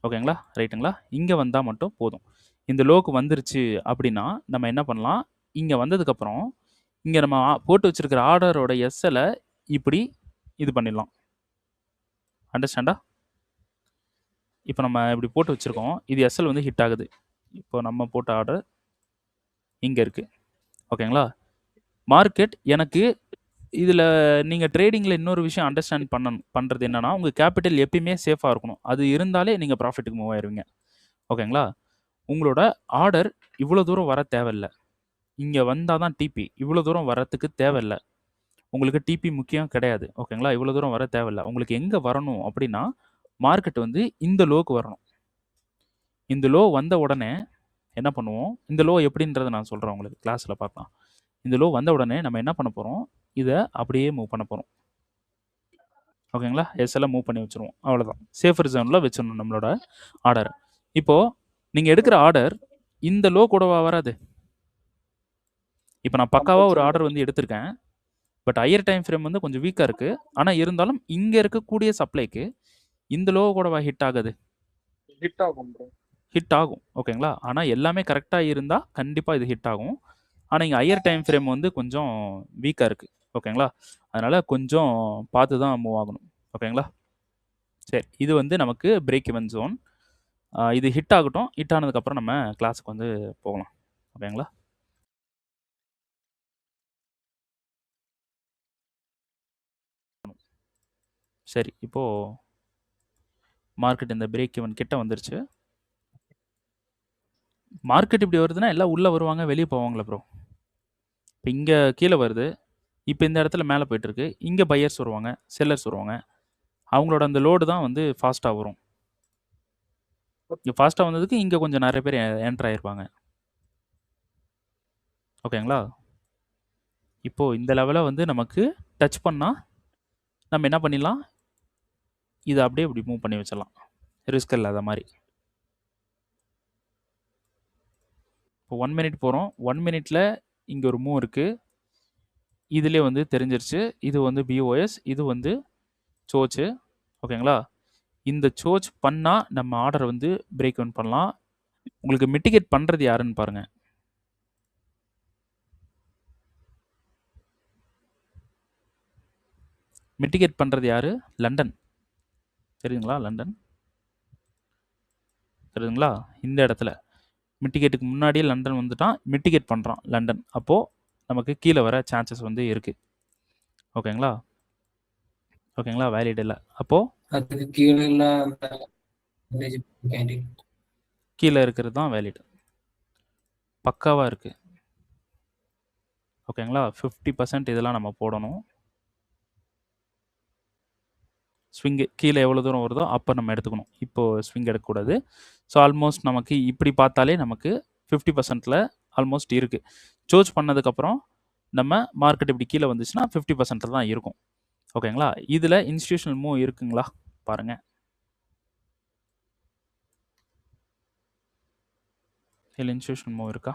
Speaker 1: ஓகேங்களா, ரைட்டுங்களா. இங்கே வந்தால் மட்டும் போதும். இந்த லோக்கு வந்துருச்சு அப்படின்னா நம்ம என்ன பண்ணலாம், இங்கே வந்ததுக்கப்புறம் இங்கே நம்ம போட்டு வச்சுருக்கிற ஆர்டரோட எஸ்எலை இப்படி இது பண்ணிடலாம். அண்டர்ஸ்டாண்டா. இப்போ நம்ம இப்படி போட்டு வச்சுருக்கோம், இது எஸ்எல் வந்து ஹிட் ஆகுது. இப்போ நம்ம போட்ட ஆர்டர் இங்கே இருக்குது. ஓகேங்களா. மார்க்கெட் எனக்கு இதில் நீங்கள் ட்ரேடிங்கில் இன்னொரு விஷயம் அண்டர்ஸ்டாண்ட் பண்ணுறது என்னென்னா, உங்கள் கேபிட்டல் எப்பயுமே சேஃபாக இருக்கணும். அது இருந்தாலே நீங்கள் ப்ராஃபிட்டுக்கு மூவ் ஆயிடுவீங்க. ஓகேங்களா. உங்களோட ஆர்டர் இவ்வளோ தூரம் வர தேவையில்லை. இங்கே வந்தால் தான் டிபி. இவ்வளோ தூரம் வரத்துக்கு தேவையில்லை. உங்களுக்கு டிபி முக்கியம் கிடையாது. ஓகேங்களா. இவ்வளோ தூரம் வர தேவையில்லை. உங்களுக்கு எங்கே வரணும் அப்படின்னா, மார்க்கெட் வந்து இந்த லோக்கு வரணும். இந்த லோ வந்த உடனே என்ன பண்ணுவோம், இந்த லோ எப்படின்றத நான் சொல்கிறேன் உங்களுக்கு, கிளாஸில் பார்க்கலாம். இந்த லோ வந்த உடனே நம்ம என்ன பண்ண போகிறோம், இதை அப்படியே மூவ் பண்ண போகிறோம். ஓகேங்களா. எஸ்எல்லாம் மூவ் பண்ணி வச்சுருவோம். அவ்வளோதான். சேஃபர் ஜோனில் வச்சிடணும் நம்மளோட ஆர்டரை. இப்போது நீங்கள் எடுக்கிற ஆர்டர் இந்த லோ கூடவா வராது. இப்போ நான் பக்காவாக ஒரு ஆர்டர் வந்து எடுத்திருக்கேன். பட் ஹையர் டைம் ஃப்ரேம் வந்து கொஞ்சம் வீக்காக இருக்குது. ஆனால் இருந்தாலும் இங்கே இருக்கக்கூடிய சப்ளைக்கு இந்த லோ கூடவா ஹிட் ஆகுது.
Speaker 2: ஹிட் ஆகும் ப்ரோ.
Speaker 1: ஹிட் ஆகும். ஓகேங்களா. ஆனால் எல்லாமே கரெக்டாக இருந்தால் கண்டிப்பாக இது ஹிட் ஆகும். ஆனால் இங்கே ஹையர் டைம் ஃப்ரேம் வந்து கொஞ்சம் வீக்காக இருக்குது. ஓகேங்களா. அதனால் கொஞ்சம் பார்த்து தான் மூவ் ஆகணும். ஓகேங்களா. சரி, இது வந்து நமக்கு பிரேக் ஈவன் ஜோன். இது ஹிட் ஆகட்டும். ஹிட் ஆனதுக்கப்புறம் நம்ம கிளாஸுக்கு வந்து போகலாம். ஓகேங்களா. சரி, இப்போது மார்க்கெட் இந்த பிரேக் ஈவன் கிட்ட வந்துருச்சு. மார்க்கெட் இப்படி வருதுன்னா எல்லாம் உள்ளே வருவாங்க, வெளியே போவாங்களே ப்ரோ. இப்போ இங்கே கீழே வருது, இப்போ இந்த இடத்துல மேலே போயிட்டுருக்கு. இங்கே பையர்ஸ் வருவாங்க, செல்லர்ஸ் வருவாங்க. அவங்களோட அந்த லோடு தான் வந்து ஃபாஸ்ட்டாக வரும். இங்கே ஃபாஸ்ட்டாக வந்ததுக்கு இங்கே கொஞ்சம் நிறைய பேர் என்ட்ரு ஆகிருப்பாங்க. ஓகேங்களா. இப்போது இந்த லெவலை வந்து நமக்கு டச் பண்ணால் நம்ம என்ன பண்ணிடலாம், இதை அப்படியே இப்படி மூவ் பண்ணி வச்சிடலாம், ரிஸ்க் இல்லாத மாதிரி. இப்போ 1 மினிட் போகிறோம். 1 மினிட்ல இங்கே ஒரு மூவ் இருக்குது. இதிலே வந்து தெரிஞ்சிருச்சு, இது வந்து பிஓஎஸ், இது வந்து சோச்சு. ஓகேங்களா. இந்த சோச் பண்ணால் நம்ம ஆர்டரை வந்து பிரேக் டவுன் பண்ணலாம். உங்களுக்கு மிட்டிகேட் பண்ணுறது யாருன்னு பாருங்கள். மிட்டிகேட் பண்ணுறது யார், லண்டன். தெரியுங்களா, லண்டன் தெரியுதுங்களா. இந்த இடத்துல மிட்டிகேட்டுக்கு முன்னாடியே லண்டன் வந்துட்டான், மிட்டிகேட் பண்ணுறான் லண்டன். அப்போது நமக்கு கீழே வர சான்சஸ் வந்து இருக்குது. ஓகேங்களா. ஓகேங்களா. வேலிட் இல்லை. அப்போது
Speaker 3: அதுக்கு கீழே
Speaker 1: கீழே இருக்கிறது தான் வேலிட். பக்காவாக இருக்குது. ஓகேங்களா. 50% இதெல்லாம் நம்ம போடணும். ஸ்விங்கு கீழே எவ்வளோ தூரம் வருதோ அப்போ நம்ம எடுத்துக்கணும். இப்போது ஸ்விங் எடுக்கக்கூடாது. ஸோ ஆல்மோஸ்ட் நமக்கு இப்படி பார்த்தாலே நமக்கு 50%ல் ஆல்மோஸ்ட் இருக்குது. சூஸ் பண்ணதுக்கப்புறம் நம்ம மார்க்கெட் இப்படி கீழே வந்துச்சுன்னா 50% தான் இருக்கும். ஓகேங்களா? இதில் இன்ஸ்டிடியூஷனல் மூவ் இருக்குங்களா பாருங்கள். இதில் இன்ஸ்டிடியூஷனல் மூவ் இருக்கா?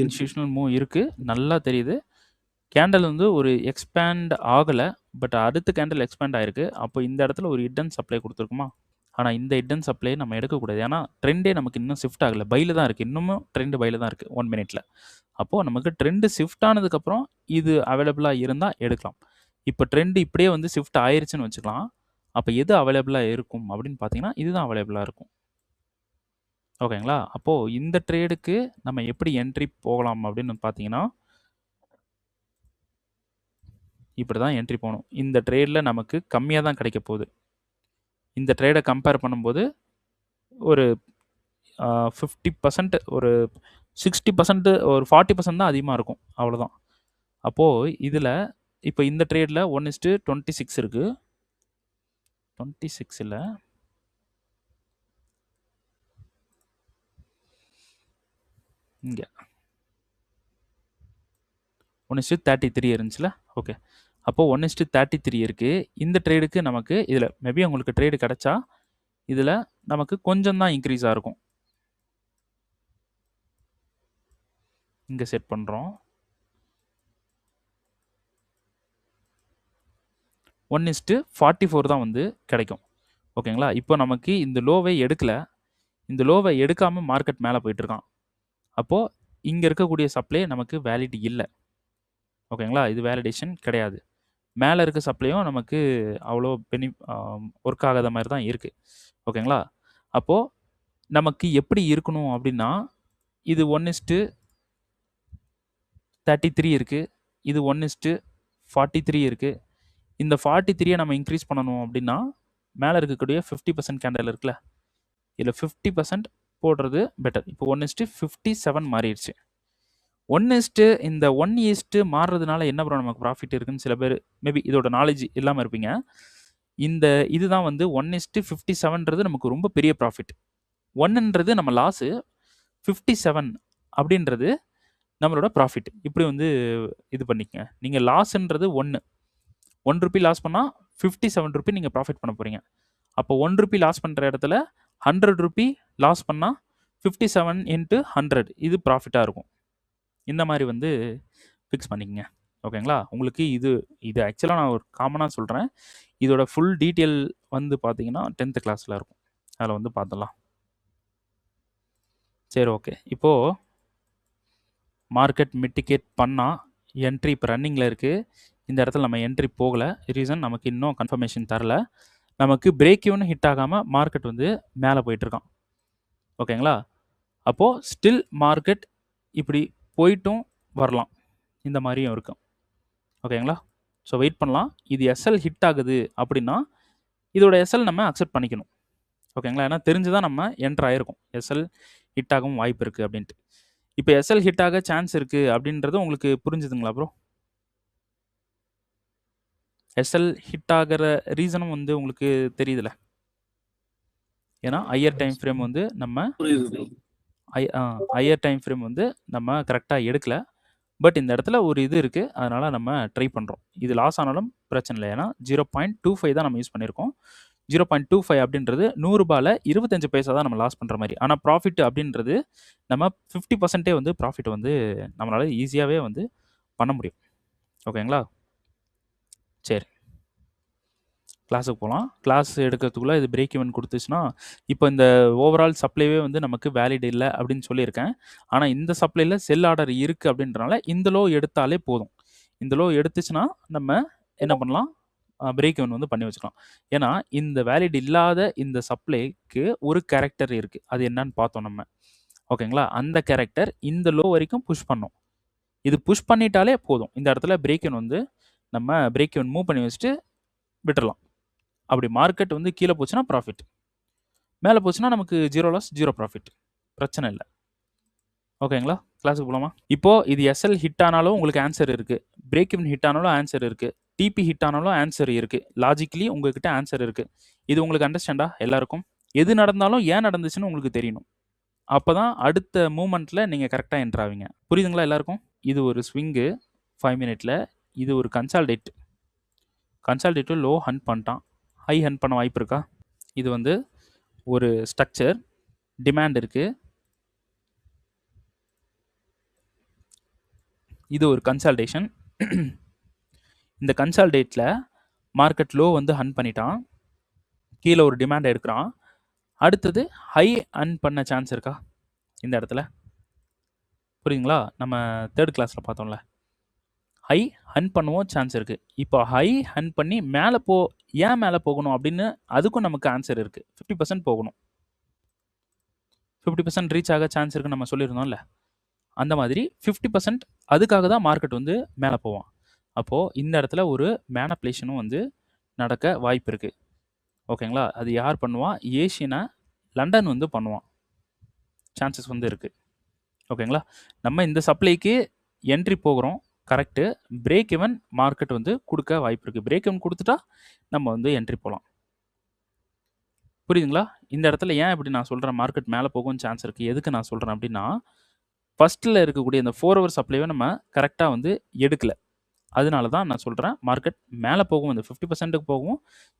Speaker 1: இன்ஸ்டிடியூஷனல் மூவ் இருக்குது, நல்லா தெரியுது. கேண்டல் வந்து ஒரு எக்ஸ்பேண்ட் ஆகலை, பட் அடுத்த கேண்டல் எக்ஸ்பேண்ட் ஆகிருக்கு. அப்போ இந்த இடத்துல ஒரு ஹிடன் சப்ளை கொடுத்துருக்குமா? ஆனால் இந்த ஹிடன் சப்ளை நம்ம எடுக்கக்கூடாது. ஏன்னா ட்ரெண்டே நமக்கு இன்னும் ஷிஃப்ட் ஆகலை, பையில் தான் இருக்குது. இன்னமும் ட்ரெண்டு பையில் தான் இருக்குது 1 மினிட்ல. அப்போது நமக்கு ட்ரெண்டு ஷிஃப்ட் ஆனதுக்கப்புறம் இது அவைலபிளாக இருந்தால் எடுக்கலாம். இப்போ ட்ரெண்டு இப்படியே வந்து ஷிஃப்ட் ஆயிருச்சுன்னு வச்சுக்கலாம். அப்போ எது அவைலபிளாக இருக்கும் அப்படின்னு பார்த்தீங்கன்னா இதுதான் அவைலபிளாக இருக்கும். ஓகேங்களா? அப்போது இந்த ட்ரேடுக்கு நம்ம எப்படி என்ட்ரி போகலாம் அப்படின்னு பார்த்தீங்கன்னா இப்படி தான் என்ட்ரி போகணும். இந்த ட்ரேடில் நமக்கு கம்மியாக தான் கிடைக்க போகுது. இந்த ட்ரேடை கம்பேர் பண்ணும்போது ஒரு 50%, ஒரு 60%, ஒரு 40% தான் அதிகமாக இருக்கும். அவ்வளோதான். அப்போது இதில் இப்போ இந்த ட்ரேடில் 1:26 இருக்குது. 26ல் இங்கே 1:33 இருந்துச்சுல. ஓகே, அப்போது 1:33 இருக்குது. இந்த ட்ரேடுக்கு நமக்கு இதில் மேபி உங்களுக்கு ட்ரேடு கிடச்சா இதில் நமக்கு கொஞ்சம் தான் இன்க்ரீஸாக இருக்கும். இங்கே செட் பண்ணுறோம். 1:44 தான் வந்து கிடைக்கும். ஓகேங்களா? இப்போ நமக்கு இந்த லோவை எடுக்கலை. இந்த லோவை எடுக்காமல் மார்க்கெட் மேலே போயிட்டுருக்கான். அப்போது இங்கே இருக்கக்கூடிய சப்ளை நமக்கு வேலிட் இல்லை. ஓகேங்களா? இது வேலிடேஷன் கிடையாது. மேலே இருக்க சப்ளையும் நமக்கு அவ்வளோ ஒர்க் ஆகாத மாதிரி தான் இருக்குது. ஓகேங்களா? அப்போது நமக்கு எப்படி இருக்கணும் அப்படின்னா இது 1:33 இருக்குது, இது 1:43 இருக்குது. இந்த 43 நம்ம இன்க்ரீஸ் பண்ணணும் அப்படின்னா மேலே இருக்கக்கூடிய 50% கேண்டல் இருக்குல்ல, இதில் 50% போடுறது பெட்டர். இப்போ 1:57 மாறிடுச்சு. இந்த 1 மாறுறதுனால என்ன ப்ரோ நமக்கு ப்ராஃபிட் இருக்குன்னு சில பேர் மேபி இதோட நாலேஜ் இல்லாமல் இருப்பீங்க. இதுதான் வந்து 1:57ன்றது நமக்கு ரொம்ப பெரிய ப்ராஃபிட். 1ன்றது நம்ம லாஸு, 57 அப்படின்றது நம்மளோட ப்ராஃபிட். இப்படி வந்து இது பண்ணிக்கங்க. நீங்கள் லாஸ்ன்றது 1 ரூபி லாஸ் பண்ணால் 57 ரூபி நீங்கள் ப்ராஃபிட் பண்ண போகிறீங்க. அப்போ 1 ரூபி லாஸ் பண்ணுற இடத்துல 100 ரூபி லாஸ் பண்ணால் 57 × 100 இது ப்ராஃபிட்டாக இருக்கும். இந்த மாதிரி வந்து ஃபிக்ஸ் பண்ணிக்கங்க. ஓகேங்களா? உங்களுக்கு இது ஆக்சுவலாக நான் ஒரு காமனாக சொல்கிறேன். இதோட ஃபுல் டீட்டெயில் வந்து பார்த்தீங்கன்னா 10th கிளாஸில் இருக்கும். அதில் வந்து பார்த்துடலாம். சரி, ஓகே. இப்போது மார்க்கெட் மிட்டிகேட் பண்ணால் என்ட்ரி இப்போ ரன்னிங்கில் இருக்குது. இந்த இடத்துல நம்ம என்ட்ரி போகலை. ரீசன் நமக்கு இன்னும் கன்ஃபர்மேஷன் தரல. நமக்கு பிரேக் ஈவன் ஹிட் ஆகாமல் மார்க்கெட் வந்து மேலே போயிட்டுருக்கான். ஓகேங்களா? அப்போது ஸ்டில் மார்க்கெட் இப்படி போயிட்டும் வரலாம், இந்த மாதிரியும் இருக்கும். ஓகேங்களா? ஸோ வெயிட் பண்ணலாம். இது எஸ்எல் ஹிட் ஆகுது அப்படின்னா இதோட எஸ்எல் நம்ம அக்செப்ட் பண்ணிக்கணும். ஓகேங்களா? ஏன்னா தெரிஞ்சு தான் நம்ம என்ட்ரு ஆகிருக்கும் எஸ்எல் ஹிட் ஆகவும் வாய்ப்பு இருக்குது அப்படின்ட்டு. இப்போ எஸ்எல் ஹிட் ஆக சான்ஸ் இருக்குது அப்படின்றது உங்களுக்கு புரிஞ்சுதுங்களா ப்ரோ? எஸ்எல் ஹிட் ஆகிற ரீசனும் வந்து உங்களுக்கு தெரியுதுல்ல. ஏன்னா ஹையர் டைம் ஃப்ரேம் வந்து நம்ம ஹையர் டைம் ஃப்ரேம் வந்து நம்ம கரெக்டாக எடுக்கலை. பட் இந்த இடத்துல ஒரு இது இருக்குது, அதனால் நம்ம ட்ரை பண்ணுறோம். இது லாஸ் ஆனாலும் பிரச்சனை இல்லை. ஏன்னா 0.25 தான் நம்ம யூஸ் பண்ணியிருக்கோம். 0.25 அப்படின்றது 100 ரூபாயில் 25 பைசா தான் நம்ம லாஸ் பண்ணுற மாதிரி. ஆனால் ப்ராஃபிட் அப்படின்றது நம்ம 50% வந்து ப்ராஃபிட் வந்து நம்மளால் ஈஸியாகவே வந்து பண்ண முடியும். ஓகேங்களா? சரி, கிளாஸுக்கு போகலாம். கிளாஸ் எடுக்கிறதுக்குள்ளே இது பிரேக் ஈவன் கொடுத்துச்சுன்னா இப்போ இந்த ஓவரால் சப்ளைவே வந்து நமக்கு வேலிட் இல்லை அப்படின்னு சொல்லியிருக்கேன். ஆனால் இந்த சப்ளையில் செல் ஆர்டர் இருக்குது அப்படின்றனால இந்த லோ எடுத்தாலே போதும். இந்த லோ எடுத்துச்சுன்னா நம்ம என்ன பண்ணலாம், பிரேக் ஈவன் வந்து பண்ணி வச்சுக்கலாம். ஏன்னா இந்த வேலிட் இல்லாத இந்த சப்ளைக்கு ஒரு கேரக்டர் இருக்குது. அது என்னன்னு பார்த்தோம் நம்ம. ஓகேங்களா? அந்த கேரக்டர் இந்த லோ வரைக்கும் புஷ் பண்ணோம். இது புஷ் பண்ணிட்டாலே போதும். இந்த இடத்துல பிரேக் ஈவன் வந்து நம்ம பிரேக் ஈவன் மூவ் பண்ணி வச்சுட்டு விட்டுடலாம். அப்படி மார்க்கெட் வந்து கீழே போச்சுன்னா ப்ராஃபிட், மேலே போச்சுன்னா நமக்கு 0 லாஸ் 0 ப்ராஃபிட், பிரச்சனை இல்லை. ஓகேங்களா? கிளாஸுக்கு போகலாமா? இப்போது இது எஸ்எல் ஹிட் ஆனாலும் உங்களுக்கு ஆன்சர் இருக்குது. பிரேக் ஈவன் ஹிட் ஆனாலும் ஆன்சர் இருக்குது, டிபி ஹிட் ஆனாலும் ஆன்சர் இருக்குது. லாஜிக்கலி உங்ககிட்ட ஆன்சர் இருக்குது. இது உங்களுக்கு அண்டர்ஸ்டாண்டா எல்லாருக்கும்? எது நடந்தாலும் ஏன் நடந்துச்சுன்னு உங்களுக்கு தெரியணும். அப்போ தான் அடுத்த மூமெண்ட்டில் நீங்கள் கரெக்டாக என்ட்ரு ஆவீங்க. புரியுதுங்களா எல்லாருக்கும்? இது ஒரு ஸ்விங்கு 5 மினிட்ல. இது ஒரு கன்சால்டேட்டு லோ ஹண்ட் பண்ணிட்டான். ஹை ஹண்ட் பண்ண வாய்ப்பு இருக்கா? இது வந்து ஒரு ஸ்ட்ரக்சர், டிமாண்ட் இருக்குது. இது ஒரு கன்சால்டேஷன். இந்த கன்சால்டேட்டில் மார்க்கெட் லோ வந்து ஹண்ட் பண்ணிட்டான், கீழே ஒரு டிமாண்ட் எடுக்கிறான். அடுத்தது ஹை ஹண்ட் பண்ண சான்ஸ் இருக்கா இந்த இடத்துல? புரியுதுங்களா? நம்ம தேர்ட் கிளாஸில் பார்த்தோம்ல, ஹை ஹண்ட் பண்ணவும் சான்ஸ் இருக்குது. இப்போ ஹை ஹண்ட் பண்ணி மேலே ஏன் மேலே போகணும் அப்படின்னு அதுக்கும் நமக்கு ஆன்சர் இருக்குது. 50% போகணும், 50% ரீச் ஆக சான்ஸ் இருக்குன்னு நம்ம சொல்லியிருந்தோம்ல. அந்த மாதிரி 50% அதுக்காக தான் மார்க்கெட் வந்து மேலே போவான். அப்போது இந்த இடத்துல ஒரு மேனிபுலேஷனும் வந்து நடக்க வாய்ப்பு இருக்குது. ஓகேங்களா? அது யார் பண்ணுவான்? ஏஷியனை லண்டன் வந்து பண்ணுவான். சான்சஸ் வந்து இருக்குது. ஓகேங்களா? நம்ம இந்த சப்ளைக்கு என்ட்ரி போகிறோம், கரெக்டு. பிரேக் ஈவன் மார்க்கெட் வந்து கொடுக்க வாய்ப்பு இருக்குது. பிரேக் ஈவன் கொடுத்துட்டா நம்ம வந்து என்ட்ரி போகலாம். புரியுதுங்களா? இந்த இடத்துல ஏன் இப்படி நான் சொல்கிறேன் மார்க்கெட் மேலே போகும் சான்ஸ் இருக்குது, எதுக்கு நான் சொல்கிறேன் அப்படின்னா, ஃபஸ்ட்டில் இருக்கக்கூடிய இந்த 4 ஹவர் சப்ளைவை நம்ம கரெக்டாக வந்து எடுக்கலை. அதனால தான் நான் சொல்கிறேன் மார்க்கெட் மேலே போகும், இந்த 50%க்கு போகும்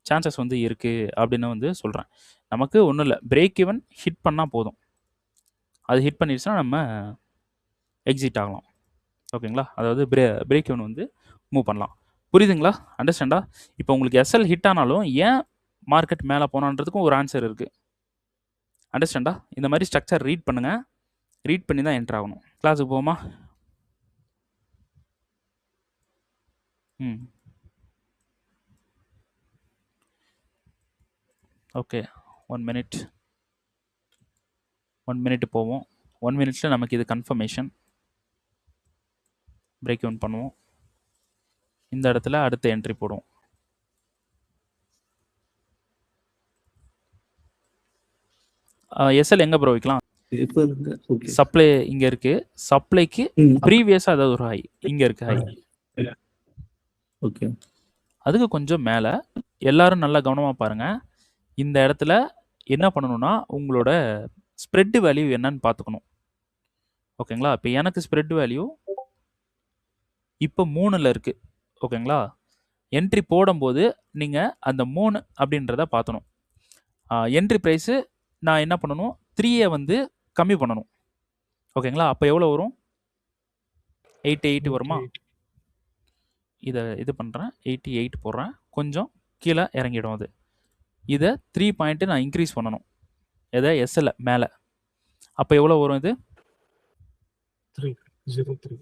Speaker 1: சான்சஸ் வந்து இருக்குது அப்படின்னு வந்து சொல்கிறேன். நமக்கு ஒன்றும் இல்லை, பிரேக் ஈவன் ஹிட் பண்ணால் போதும். அது ஹிட் பண்ணிடுச்சுன்னா நம்ம எக்ஸிட் ஆகலாம். ஓகேங்களா? அதாவது பிரேக் ஈவன் வந்து மூவ் பண்ணலாம். புரியுதுங்களா? அண்டர்ஸ்டாண்டா? இப்போ உங்களுக்கு எஸ்எல் ஹிட் ஆனாலும் ஏன் மார்க்கெட் மேலே போனான்றதுக்கும் ஒரு ஆன்சர் இருக்குது. அண்டர்ஸ்டாண்டா? இந்த மாதிரி ஸ்ட்ரக்சர் ரீட் பண்ணுங்கள், ரீட் பண்ணி தான் என்ட்ரு ஆகணும். கிளாஸுக்கு போவோமா? ஓகே, 1 மினிட் போவோம். 1 மினிட்ஸில் நமக்கு இது கன்ஃபர்மேஷன். பிரேக் ஈவன் பண்ணுவோம். இந்த இடத்துல அடுத்த என்ட்ரி போடுவோம். எஸ்எல் எங்கே ப்ரோ வைக்கலாம்? சப்ளை இங்கே இருக்குது. சப்ளைக்கு ப்ரீவியஸாக அதாவது ஒரு ஹை இங்கே இருக்குது, ஹை.
Speaker 4: ஓகே,
Speaker 1: அதுக்கு கொஞ்சம் மேலே. எல்லாரும் நல்லா கவனமாக பாருங்கள். இந்த இடத்துல என்ன பண்ணணும்னா உங்களோட ஸ்ப்ரெட் வேல்யூ என்னன்னு பார்த்துக்கணும். ஓகேங்களா? இப்போ எனக்கு ஸ்ப்ரெட் வேல்யூ இப்போ 3ல் இருக்குது. ஓகேங்களா? என்ட்ரி போடும்போது நீங்கள் அந்த 3 அப்படின்றத பார்க்கணும். என்ட்ரி ப்ரைஸு நான் என்ன பண்ணணும்? 3 வந்து கம்மி பண்ணணும். ஓகேங்களா? அப்போ எவ்வளோ வரும்? 88 வருமா? இதை இது பண்ணுறேன், 88 போடுறேன். கொஞ்சம் கீழே இறங்கிடும். அது இதை 3 பாயிண்ட்டு நான் இன்க்ரீஸ் பண்ணணும். எதை? எஸ்எல்ல மேலே. அப்போ எவ்வளோ வரும்? இது
Speaker 2: 303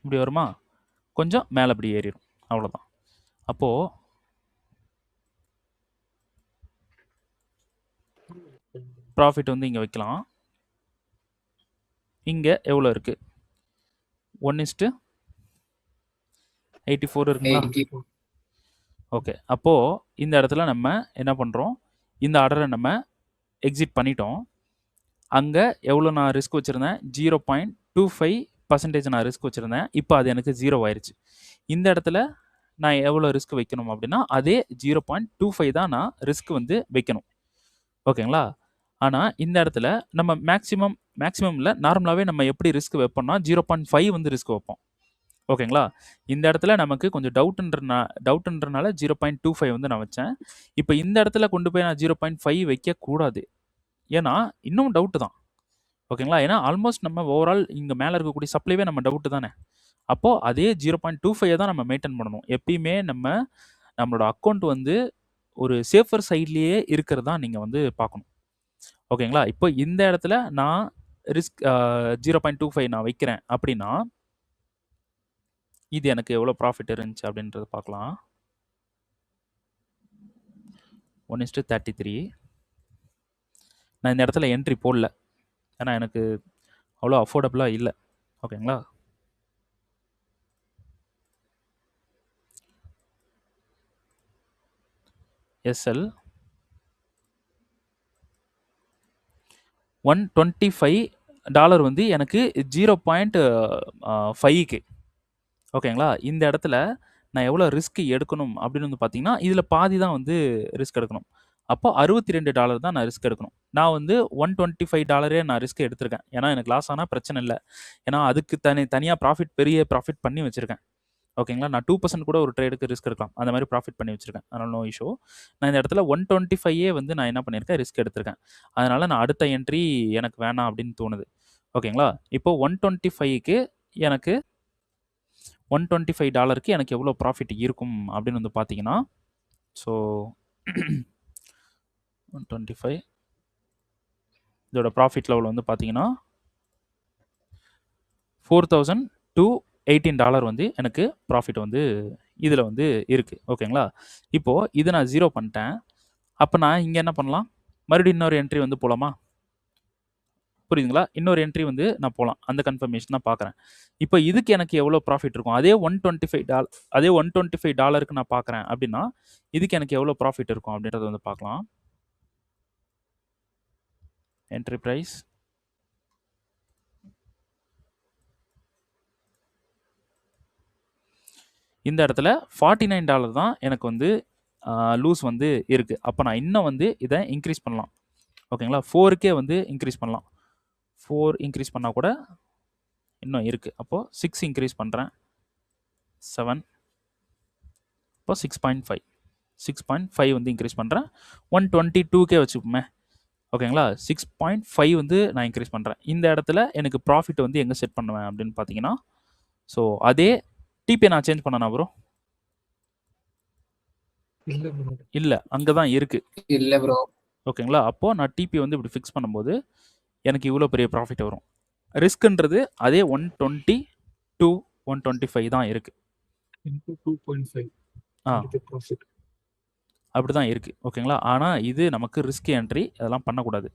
Speaker 1: இப்படி வருமா? கொஞ்சம் மேலே இப்படி ஏறிடும், அவ்வளோதான். அப்போது ப்ராஃபிட் வந்து இங்கே வைக்கலாம். இங்கே எவ்வளோ இருக்குது? 1:84 இருக்குங்களா?
Speaker 3: 84.
Speaker 1: ஓகே, அப்போது இந்த இடத்துல நம்ம என்ன பண்ணுறோம்? இந்த ஆர்டரை நம்ம எக்ஸிட் பண்ணிட்டோம். அங்கே எவ்வளோ நான் ரிஸ்க் வச்சுருந்தேன்? 0.25% நான் ரிஸ்க் வச்சுருந்தேன். இப்போ அது எனக்கு 0 ஆயிடுச்சு. இந்த இடத்துல நான் எவ்வளோ ரிஸ்க் வைக்கணும் அப்படின்னா அதே 0.25 தான் நான் ரிஸ்க் வந்து வைக்கணும். ஓகேங்களா? ஆனால் இந்த இடத்துல நம்ம மேக்ஸிமமில் நார்மலாகவே நம்ம எப்படி ரிஸ்க் வைப்போம்னா 0.5 வந்து ரிஸ்க் வைப்போம். ஓகேங்களா? இந்த இடத்துல நமக்கு கொஞ்சம் டவுட்டுன்றனால 0.25 வந்து நான் வச்சேன். இப்போ இந்த இடத்துல கொண்டு போய் நான் 0.5 வைக்கக்கூடாது. ஏன்னா இன்னும் டவுட்டு தான். ஓகேங்களா? ஏன்னா ஆல்மோஸ்ட் நம்ம ஓவரால் இங்கே மேலே இருக்கக்கூடிய சப்ளைவே நம்ம டவுட்டு தானே. அப்போது அதே 0.25 தான் நம்ம மெயின்டைன் பண்ணணும். எப்பயுமே நம்மளோட அக்கௌண்ட் வந்து ஒரு சேஃபர் சைட்லேயே இருக்கிறதா நீங்கள் வந்து பார்க்கணும். ஓகேங்களா? இப்போ இந்த இடத்துல நான் ரிஸ்க் 0.25 நான் வைக்கிறேன் அப்படின்னா இது எனக்கு எவ்வளோ ப்ராஃபிட் இருந்துச்சு அப்படின்றத பார்க்கலாம். 1:33. நான் இந்த இடத்துல என்ட்ரி போடல, ஏன்னா எனக்கு அவ்வளோ அஃபோர்டபுளாக இல்லை. ஓகேங்களா? எஸ்எல் $125 வந்து எனக்கு 0.5க்கு ஓகேங்களா? இந்த இடத்துல நான் எவ்வளோ ரிஸ்க் எடுக்கணும் அப்படின்னு வந்து பார்த்தீங்கன்னா, இதில பாதி தான் வந்து ரிஸ்க் எடுக்கணும். அப்போ $62 தான் நான் ரிஸ்க் எடுக்கணும். நான் வந்து $125 நான் ரிஸ்க் எடுத்திருக்கேன். ஏன்னா எனக்கு லாஸ் ஆனா பிரச்சனை இல்ல. ஏன்னா அதுக்கு தனியா பெரிய ப்ராஃபிட் பண்ணி வச்சிருக்கேன். ஓகேங்களா? நான் 2% கூட ஒரு ட்ரேடுக்கு ரிஸ்க் எடுக்கலாம். அந்த மாரி ப்ராஃபிட் பண்ணி வச்சிருக்கேன். அதனால நோ இஷ்யூ. நான் இந்த இடத்துல 125 வந்து நான் என்ன பண்ணியிருக்கேன், ரிஸ்க் எடுத்திருக்கேன். அதனால நான் அடுத்த என்ட்ரி எனக்கு வேணாம் அப்படின்னு தோணுது. ஓகேங்களா? இப்போ 125க்கு எனக்கு $125க்கு எனக்கு எவ்வளோ ப்ராஃபிட் இருக்கும் அப்படின்னு வந்து பார்த்தீங்கன்னா, ஸோ 125 இதோட ப்ராஃபிட் லெவல் வந்து பார்த்தீங்கன்னா, $4,018 வந்து எனக்கு ப்ராஃபிட் வந்து இதில வந்து இருக்கு. ஓகேங்களா? இப்போ இத நான் 0 பண்ணிட்டேன். அப்ப நான் இங்க என்ன பண்ணலாம்? மறுபடியும் இன்னொரு என்ட்ரி வந்து போலாமா? புரியுதுங்களா? இன்னொரு என்ட்ரி வந்து நான் போலாம். அந்த கன்ஃபர்மேஷன் தான் பார்க்குறேன். இப்போ இதுக்கு எனக்கு எவ்வளோ ப்ராஃபிட் இருக்கும்? அதே $125க்கு நான் பார்க்குறேன் அப்படின்னா, இதுக்கு எனக்கு எவ்வளோ ப்ராஃபிட் இருக்கும் அப்படின்றத வந்து பார்க்கலாம். Entry price. இந்த இடத்துல $49 தான் எனக்கு வந்து லூஸ் வந்து இருக்கு. அப்ப நான் இன்னும் வந்து இத இன்கிரீஸ் பண்ணலாம். ஓகேங்களா? 4க்கே வந்து இன்கிரீஸ் பண்ணலாம். 4 இன்கிரீஸ் பண்ணா கூட இன்னும் இருக்கு. அப்போ 6 இன்கிரீஸ் பண்றேன். 7 இப்போ 6.5 6.5 வந்து இன்கிரீஸ் பண்றேன். 122க்கே வச்சுப்போமே. ஓகேங்களா? 6.5 வந்து நான் இன்கிரீஸ் பண்றேன். இந்த இடத்துல எனக்கு ப்ராஃபிட் வந்து எங்க செட் பண்ணுவேன் அப்படின்னு பார்த்தீங்கன்னா, ஸோ அதே டிபியை நான் சேஞ்ச் பண்ணனா ப்ரோ?
Speaker 2: இல்ல bro.
Speaker 1: இல்ல. அங்க தான் இருக்கு.
Speaker 3: இல்ல ப்ரோ.
Speaker 1: ஓகேங்களா? அப்போ நான் டிபி வந்து இப்படி ஃபிக்ஸ் பண்ணும்போது எனக்கு இவ்வளோ பெரிய ப்ராஃபிட் வரும். ரிஸ்க்ன்றது அதே 120 to 125 தான் இருக்கு.
Speaker 2: Into 2.5
Speaker 1: ஆ.
Speaker 2: அடுத்த profit.
Speaker 1: அப்படிதான் இருக்கு. ஓகேங்களா? ஆனா இது நமக்கு ரிஸ்க் என்ட்ரி அதெல்லாம் பண்ணக்கூடாது.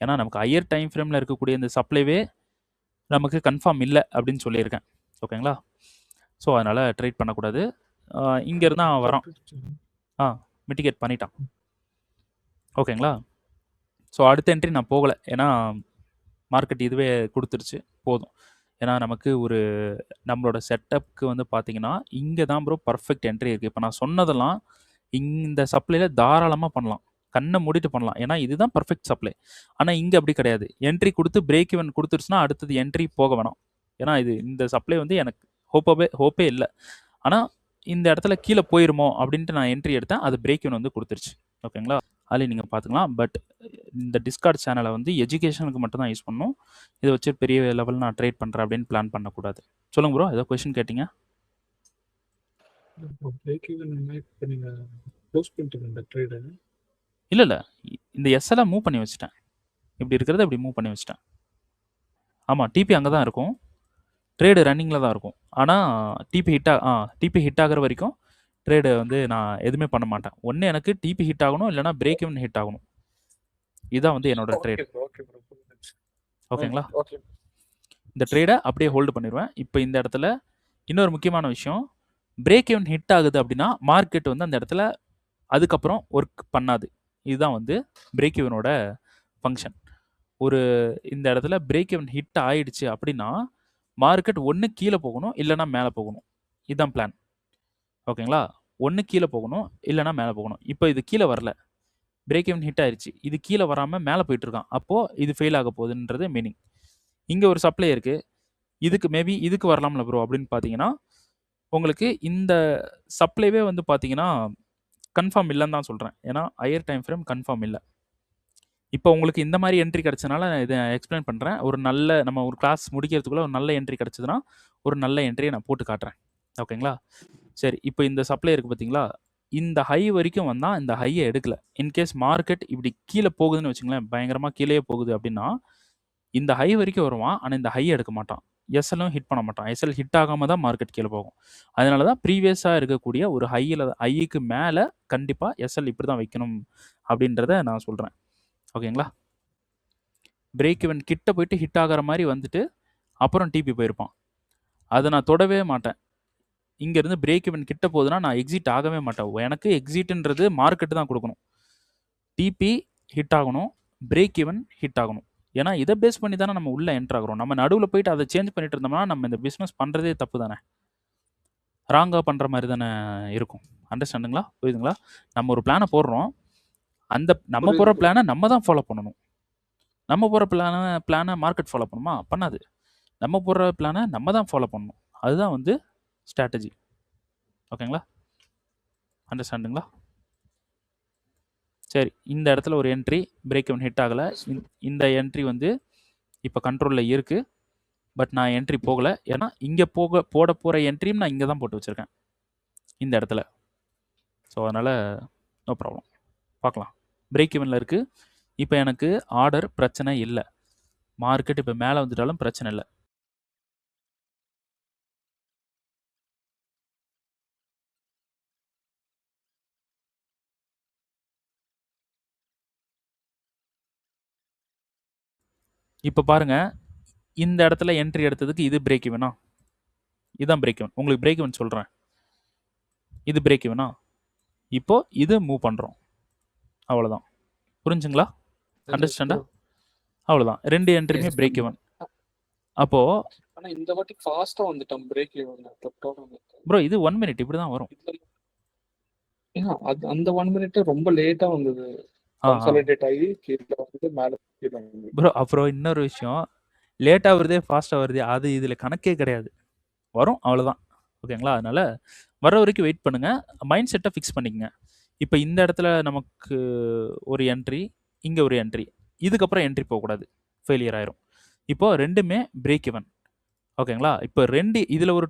Speaker 1: ஏன்னா நமக்கு ஹையர் டைம் ஃப்ரேம்ல இருக்கக்கூடிய இந்த சப்ளைவே நமக்கு கன்ஃபார்ம் இல்ல அப்படின்னு சொல்லியிருக்கேன். ஓகேங்களா? ஸோ அதனால ட்ரேட் பண்ணக்கூடாது. இங்க இருந்து அவன் வரான். மிட்டிகேட் பண்ணிட்டான். ஓகேங்களா? ஸோ அடுத்த என்ட்ரி நான் போகல. ஏன்னா மார்க்கெட் இதுவே குடுத்துருச்சு. போதும். ஏன்னா நமக்கு ஒரு நம்மளோட செட்டப்க்கு வந்து பார்த்தீங்கன்னா, இங்க தான் ப்ரோ பெர்ஃபெக்ட் என்ட்ரி இருக்கு. இப்ப நான் சொன்னதெல்லாம் இந்த சப்ளைல தாராளமா பண்ணலாம். கண்ண மூடிட்டு பண்ணலாம். ஏன்னா இதுதான் பெர்ஃபெக்ட் சப்ளை. ஆனா இங்க அப்படி கிடையாது. என்ட்ரி குடுத்து பிரேக் ஈவன் குடுத்துருச்சுன்னா, அடுத்தது என்ட்ரி போக வேணாம். ஏன்னா இந்த சப்ளை வந்து எனக்கு ஹோப்பே இல்ல. ஆனா இந்த இடத்துல கீழ போயிருமோ அப்படின்ட்டு நான் என்ட்ரி எடுத்தேன். அது பிரேக் ஈவன் வந்து குடுத்துருச்சு. ஓகேங்களா? அதுலயும் நீங்க பார்த்துக்கலாம். பட் இந்த டிஸ்கார்ட் சேனலை வந்து எஜுகேஷனுக்கு மட்டும் தான் யூஸ் பண்ணணும். இதை வச்சு பெரிய லெவல் நான் ட்ரேட் பண்ணுறேன் அப்படின்னு பிளான் பண்ணக்கூடாது. சொல்லுங்க ப்ரோ, ஏதோ கொஸ்டின் கேட்டீங்க?
Speaker 2: பிரேக் ஈவன் இப்போ நீங்க க்ளோஸ் பண்ணிட்டீங்க இந்த ட்ரேட?
Speaker 1: இல்லை இந்த எஸ்எல்லாம் மூவ் பண்ணி வச்சுட்டேன். இப்படி இருக்கிறத இப்படி மூவ் பண்ணி வச்சுட்டேன். ஆமாம், டிபி அங்கே தான் இருக்கும். ட்ரேடு ரன்னிங்கில் தான் இருக்கும். ஆனால் டிபி ஹிட் ஆகிற வரைக்கும் ட்ரேடு வந்து நான் எதுவுமே பண்ண மாட்டேன். ஒன்று எனக்கு டிபி ஹிட் ஆகணும், இல்லைனா பிரேக் ஈவன் ஹிட் ஆகணும். இதுதான் வந்து என்னோட ட்ரேட். ஓகேங்களா? இந்த ட்ரேடை அப்படியே ஹோல்டு பண்ணிடுவேன். இப்போ இந்த இடத்துல இன்னொரு முக்கியமான விஷயம், பிரேக் ஈவன் ஹிட் ஆகுது அப்படின்னா மார்க்கெட் வந்து அந்த இடத்துல அதுக்கப்புறம் ஒர்க் பண்ணாது. இதுதான் வந்து பிரேக் ஈவனோட ஃபங்க்ஷன். இந்த இடத்துல பிரேக் ஈவன் ஹிட் ஆயிடுச்சு அப்படின்னா மார்க்கெட் ஒன்று கீழே போகணும், இல்லைனா மேலே போகணும். இதுதான் பிளான். ஓகேங்களா? ஒன்று கீழே போகணும், இல்லைனா மேலே போகணும். இப்போ இது கீழே வரல, பிரேக் ஈவன் ஹிட் ஆயிடுச்சு. இது கீழே வராமல் மேலே போயிட்டு இருக்கான். அப்போது இது ஃபெயில் ஆக போகுதுன்றது மீனிங். இங்கே ஒரு சப்ளை இருக்கு, மேபி இதுக்கு வரலாம்ல ப்ரோ அப்படின்னு பார்த்தீங்கன்னா, உங்களுக்கு இந்த சப்ளைவே வந்து பார்த்தீங்கன்னா கன்ஃபார்ம் இல்லைன்னு தான் சொல்கிறேன். ஏன்னா ஹையர் டைம் ஃப்ரேம் கன்ஃபார்ம் இல்லை. இப்போ உங்களுக்கு இந்த மாதிரி என்ட்ரி கிடச்சனால நான் இதை எக்ஸ்பிளைன் பண்ணுறேன். நம்ம ஒரு கிளாஸ் முடிக்கிறதுக்குள்ளே ஒரு நல்ல என்ட்ரி கிடச்சதுன்னா ஒரு நல்ல என்ட்ரியை நான் போட்டு காட்டுறேன். ஓகேங்களா? சரி, இப்போ இந்த சப்ளை இருக்குது பார்த்தீங்களா, இந்த ஹை வரைக்கும் வந்தால் இந்த ஹையை எடுக்கல. இன்கேஸ் மார்க்கெட் இப்படி கீழே போகுதுன்னு வச்சுங்களேன், பயங்கரமாக கீழே போகுது அப்படின்னா இந்த ஹை வரைக்கும் வருவான், ஆனால் இந்த ஹை எடுக்க மாட்டான். எஸ்எல்லும் ஹிட் பண்ண மாட்டான். எஸ்எல் ஹிட் ஆகாமல் தான் மார்க்கெட் கீழே போகும். அதனால தான் ப்ரீவியஸாக இருக்கக்கூடிய ஒரு ஹைக்கு மேலே கண்டிப்பாக எஸ்எல் இப்படி தான் வைக்கணும் அப்படின்றத நான் சொல்கிறேன். ஓகேங்களா? பிரேக் ஈவன் கிட்ட போயிட்டு ஹிட் ஆகிற மாதிரி வந்துட்டு அப்புறம் டிபி போயிருப்பான். அதை நான் தொடவே மாட்டேன். இங்கேருந்து பிரேக் ஈவன் கிட்ட போகுதுன்னா நான் எக்ஸிட் ஆகவே மாட்டேன். எனக்கு எக்ஸிட்ன்றது மார்க்கெட்டு தான் கொடுக்கணும். டிபி ஹிட் ஆகணும், பிரேக் ஈவன் ஹிட் ஆகணும். ஏன்னா இதை பேஸ் பண்ணி தானே நம்ம உள்ளே என்ட்ரு ஆகிறோம். நம்ம நடுவில் போயிட்டு அதை சேஞ்ச் பண்ணிட்டு இருந்தோம்னா நம்ம இந்த பிஸ்னஸ் பண்ணுறதே தப்பு தானே. ராங்காக பண்ணுற மாதிரி தானே இருக்கும். அண்டர்ஸ்டாண்டுங்களா? புரியுதுங்களா? நம்ம ஒரு பிளானை போடுறோம். நம்ம
Speaker 2: புரியுது
Speaker 1: போடுற
Speaker 2: bro.
Speaker 1: பிளானை நம்ம தான் ஃபாலோ பண்ணணும். நம்ம போடுற பிளானை மார்க்கெட் ஃபாலோ பண்ணுமா? பண்ணாது. நம்ம போடுற பிளானை நம்ம தான் ஃபாலோ பண்ணணும். அதுதான் வந்து ஸ்ட்ராட்டஜி. ஓகேங்களா? அண்டர்ஸ்டாண்டுங்களா? சரி, இந்த இடத்துல ஒரு என்ட்ரி பிரேக் even ஹிட் ஆகலை. இந்த என்ட்ரி வந்து இப்போ கண்ட்ரோலில் இருக்குது. பட் நான் என்ட்ரி போகலை. ஏன்னா இங்கே போட போகிற என்ட்ரியும் நான் இங்கே தான் போட்டு வச்சுருக்கேன், இந்த இடத்துல. ஸோ அதனால் நோ ப்ராப்ளம். பார்க்கலாம். பிரேக் ஈவனில் இருக்குது. இப்போ எனக்கு ஆர்டர் பிரச்சனை இல்லை. மார்க்கெட் இப்போ மேலே வந்துட்டாலும் பிரச்சனை இல்லை. இப்போ பாருங்க, இந்த இடத்துல என்ட்ரி எடுத்ததுக்கு இது பிரேக் ஈவனா? இதுதான் பிரேக் ஈவன். உங்களுக்கு பிரேக் ஈவன் சொல்கிறேன். இது பிரேக் ஈவனா? இப்போ இது மூவ் பண்ணுறோம். அவ்வளோதான். புரிஞ்சுங்களா? அண்டர்ஸ்டாண்டா? அவ்வளோதான். 2 என்ட்ரியுமே
Speaker 3: Yes,
Speaker 1: பிரேக் ஈவன். அப்போது
Speaker 2: ஆனா இந்த வாட்டி ஃபாஸ்டா வந்துட்டோம் பிரேக் ஈவன்.
Speaker 1: ப்ரோ இது 1 மினிட் இப்படி தான் வரும்.
Speaker 2: அந்த 1 மினிட் ரொம்ப லேட்டா வந்தது.
Speaker 1: ஆ
Speaker 2: கன்சாலிடேட் ஆகி கீழே வந்து மேலே கீழே வந்து.
Speaker 1: ப்ரோ அப்புறம் இன்னொரு விஷயம், லேட்டாக வருதே ஃபாஸ்ட்டாக வருதே அது இதில் கணக்கே கிடையாது. வரும் அவ்வளோதான். ஓகேங்களா? அதனால் வர வரைக்கும் வெயிட் பண்ணுங்கள். மைண்ட் செட்டை ஃபிக்ஸ் பண்ணிக்கங்க. இப்போ இந்த இடத்துல நமக்கு ஒரு என்ட்ரி, இங்கே ஒரு என்ட்ரி. இதுக்கப்புறம் என்ட்ரி போகக்கூடாது, ஃபெயிலியர் ஆயிரும். இப்போது ரெண்டுமே பிரேக் ஈவன். ஓகேங்களா? இப்போ இதில் ஒரு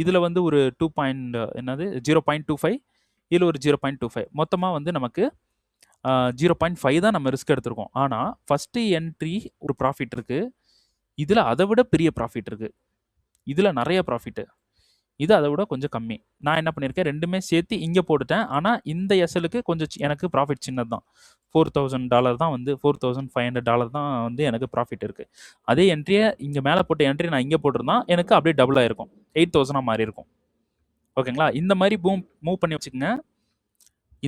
Speaker 1: இதில் வந்து ஒரு 0.25, இதில் ஒரு 0.25, மொத்தமாக வந்து நமக்கு 0.5 தான் நம்ம ரிஸ்க் எடுத்திருக்கோம். ஆனால் ஃபஸ்ட்டு என்ட்ரி ஒரு ப்ராஃபிட் இருக்குது. இதில் அதை விட பெரிய ப்ராஃபிட் இருக்குது. இதில் நிறைய ப்ராஃபிட்டு. இது அதை விட கொஞ்சம் கம்மி. நான் என்ன பண்ணியிருக்கேன், ரெண்டுமே சேர்த்து இங்கே போட்டுட்டேன். ஆனால் இந்த எஸ்எலுக்கு கொஞ்சம் எனக்கு ப்ராஃபிட் சின்னது தான். $4,000 தான் வந்து $4,500 தான் வந்து எனக்கு ப்ராஃபிட் இருக்குது. அதே என்ட்ரியை இங்கே மேலே போட்ட என்ட்ரி நான் இங்கே போட்டிருந்தா எனக்கு அப்படியே டபுள் ஆகிருக்கும், 8,000 மாறி இருக்கும். ஓகேங்களா? இந்த மாதிரி மூவ் பண்ணி வச்சுக்கோங்க.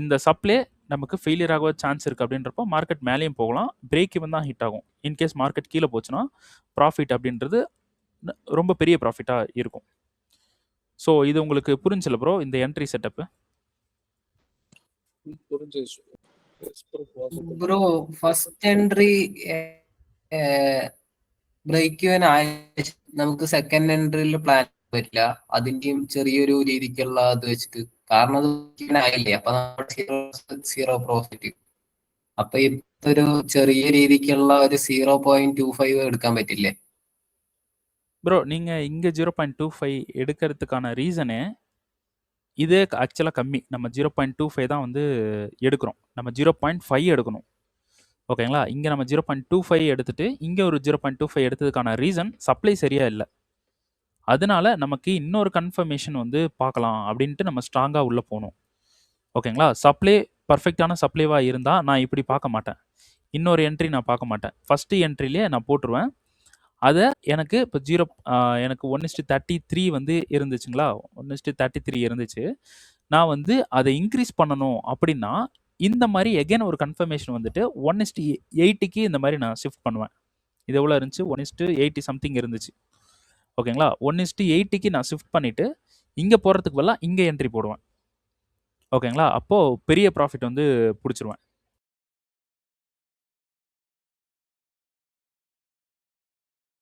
Speaker 1: இந்த சப்ளை நமக்கு ஃபெயிலியர் ஆக சான்ஸ் இருக்குது அப்படின்றப்போ மார்க்கெட் மேலேயும் போகலாம், பிரேக் ஈவன் தான் ஹிட் ஆகும். இன்கேஸ் மார்க்கெட் கீழே போச்சுன்னா ப்ராஃபிட் அப்படின்றது ரொம்ப பெரிய ப்ராஃபிட்டாக இருக்கும். ஸோ இது உங்களுக்கு புரிஞ்சல ப்ரோ, இந்த என்ட்ரி செட்டப்பு?
Speaker 2: புரிஞ்சிச்சு
Speaker 3: bro first entry break even ആയ നമുക്ക് സെക്കൻഡ് എൻട്രിയിൽ പ്ലാൻ പറ്റില്ല. അതിന്റെയും ചെറിയൊരു രീതിക്കുള്ള ഇത് വെച്ചിട്ട്, കാരണം അത് ആയില്ലേ, അപ്പൊ നമ്മുടെ സീറോ പ്രോഫിറ്റ്. അപ്പൊ ഒരു ചെറിയ രീതിക്കുള്ള ഒരു 0.25 എടുക്കാൻ പറ്റില്ലേ
Speaker 1: ப்ரோ? நீங்கள் இங்கே 0.25 எடுக்கிறதுக்கான ரீசனே இதே ஆக்சுவலாக கம்மி. நம்ம 0.25 தான் வந்து எடுக்கிறோம். நம்ம 0.5 எடுக்கணும். ஓகேங்களா? இங்கே நம்ம 0.25 எடுத்துகிட்டு இங்கே ஒரு 0.25 எடுத்ததுக்கான ரீசன் சப்ளை சரியாக இல்லை. அதனால நமக்கு இன்னொரு கன்ஃபர்மேஷன் வந்து பார்க்கலாம் அப்படின்ட்டு நம்ம ஸ்ட்ராங்காக உள்ளே போகணும். ஓகேங்களா? சப்ளை பர்ஃபெக்டான சப்ளைவாக இருந்தால் நான் இப்படி பார்க்க மாட்டேன், இன்னொரு என்ட்ரி நான் பார்க்க மாட்டேன். ஃபஸ்ட்டு என்ட்ரிலே நான் போட்டுருவேன். அதை எனக்கு இப்போ எனக்கு 1:33 வந்து இருந்துச்சுங்களா, 1:33 இருந்துச்சு. நான் வந்து அதை இன்க்ரீஸ் பண்ணணும் அப்படின்னா இந்த மாதிரி எகைன் ஒரு கன்ஃபர்மேஷன் வந்துட்டு 1:80க்கு இந்த மாதிரி நான் ஷிஃப்ட் பண்ணுவேன். இது எவ்வளோ இருந்துச்சு, 1:80 சம்திங் இருந்துச்சு. ஓகேங்களா? 1:80க்கு நான் ஷிஃப்ட் பண்ணிவிட்டு இங்கே போகிறதுக்கு பதிலாக இங்கே என்ட்ரி போடுவேன். ஓகேங்களா? அப்போது பெரிய ப்ராஃபிட் வந்து பிடிச்சிருவேன்.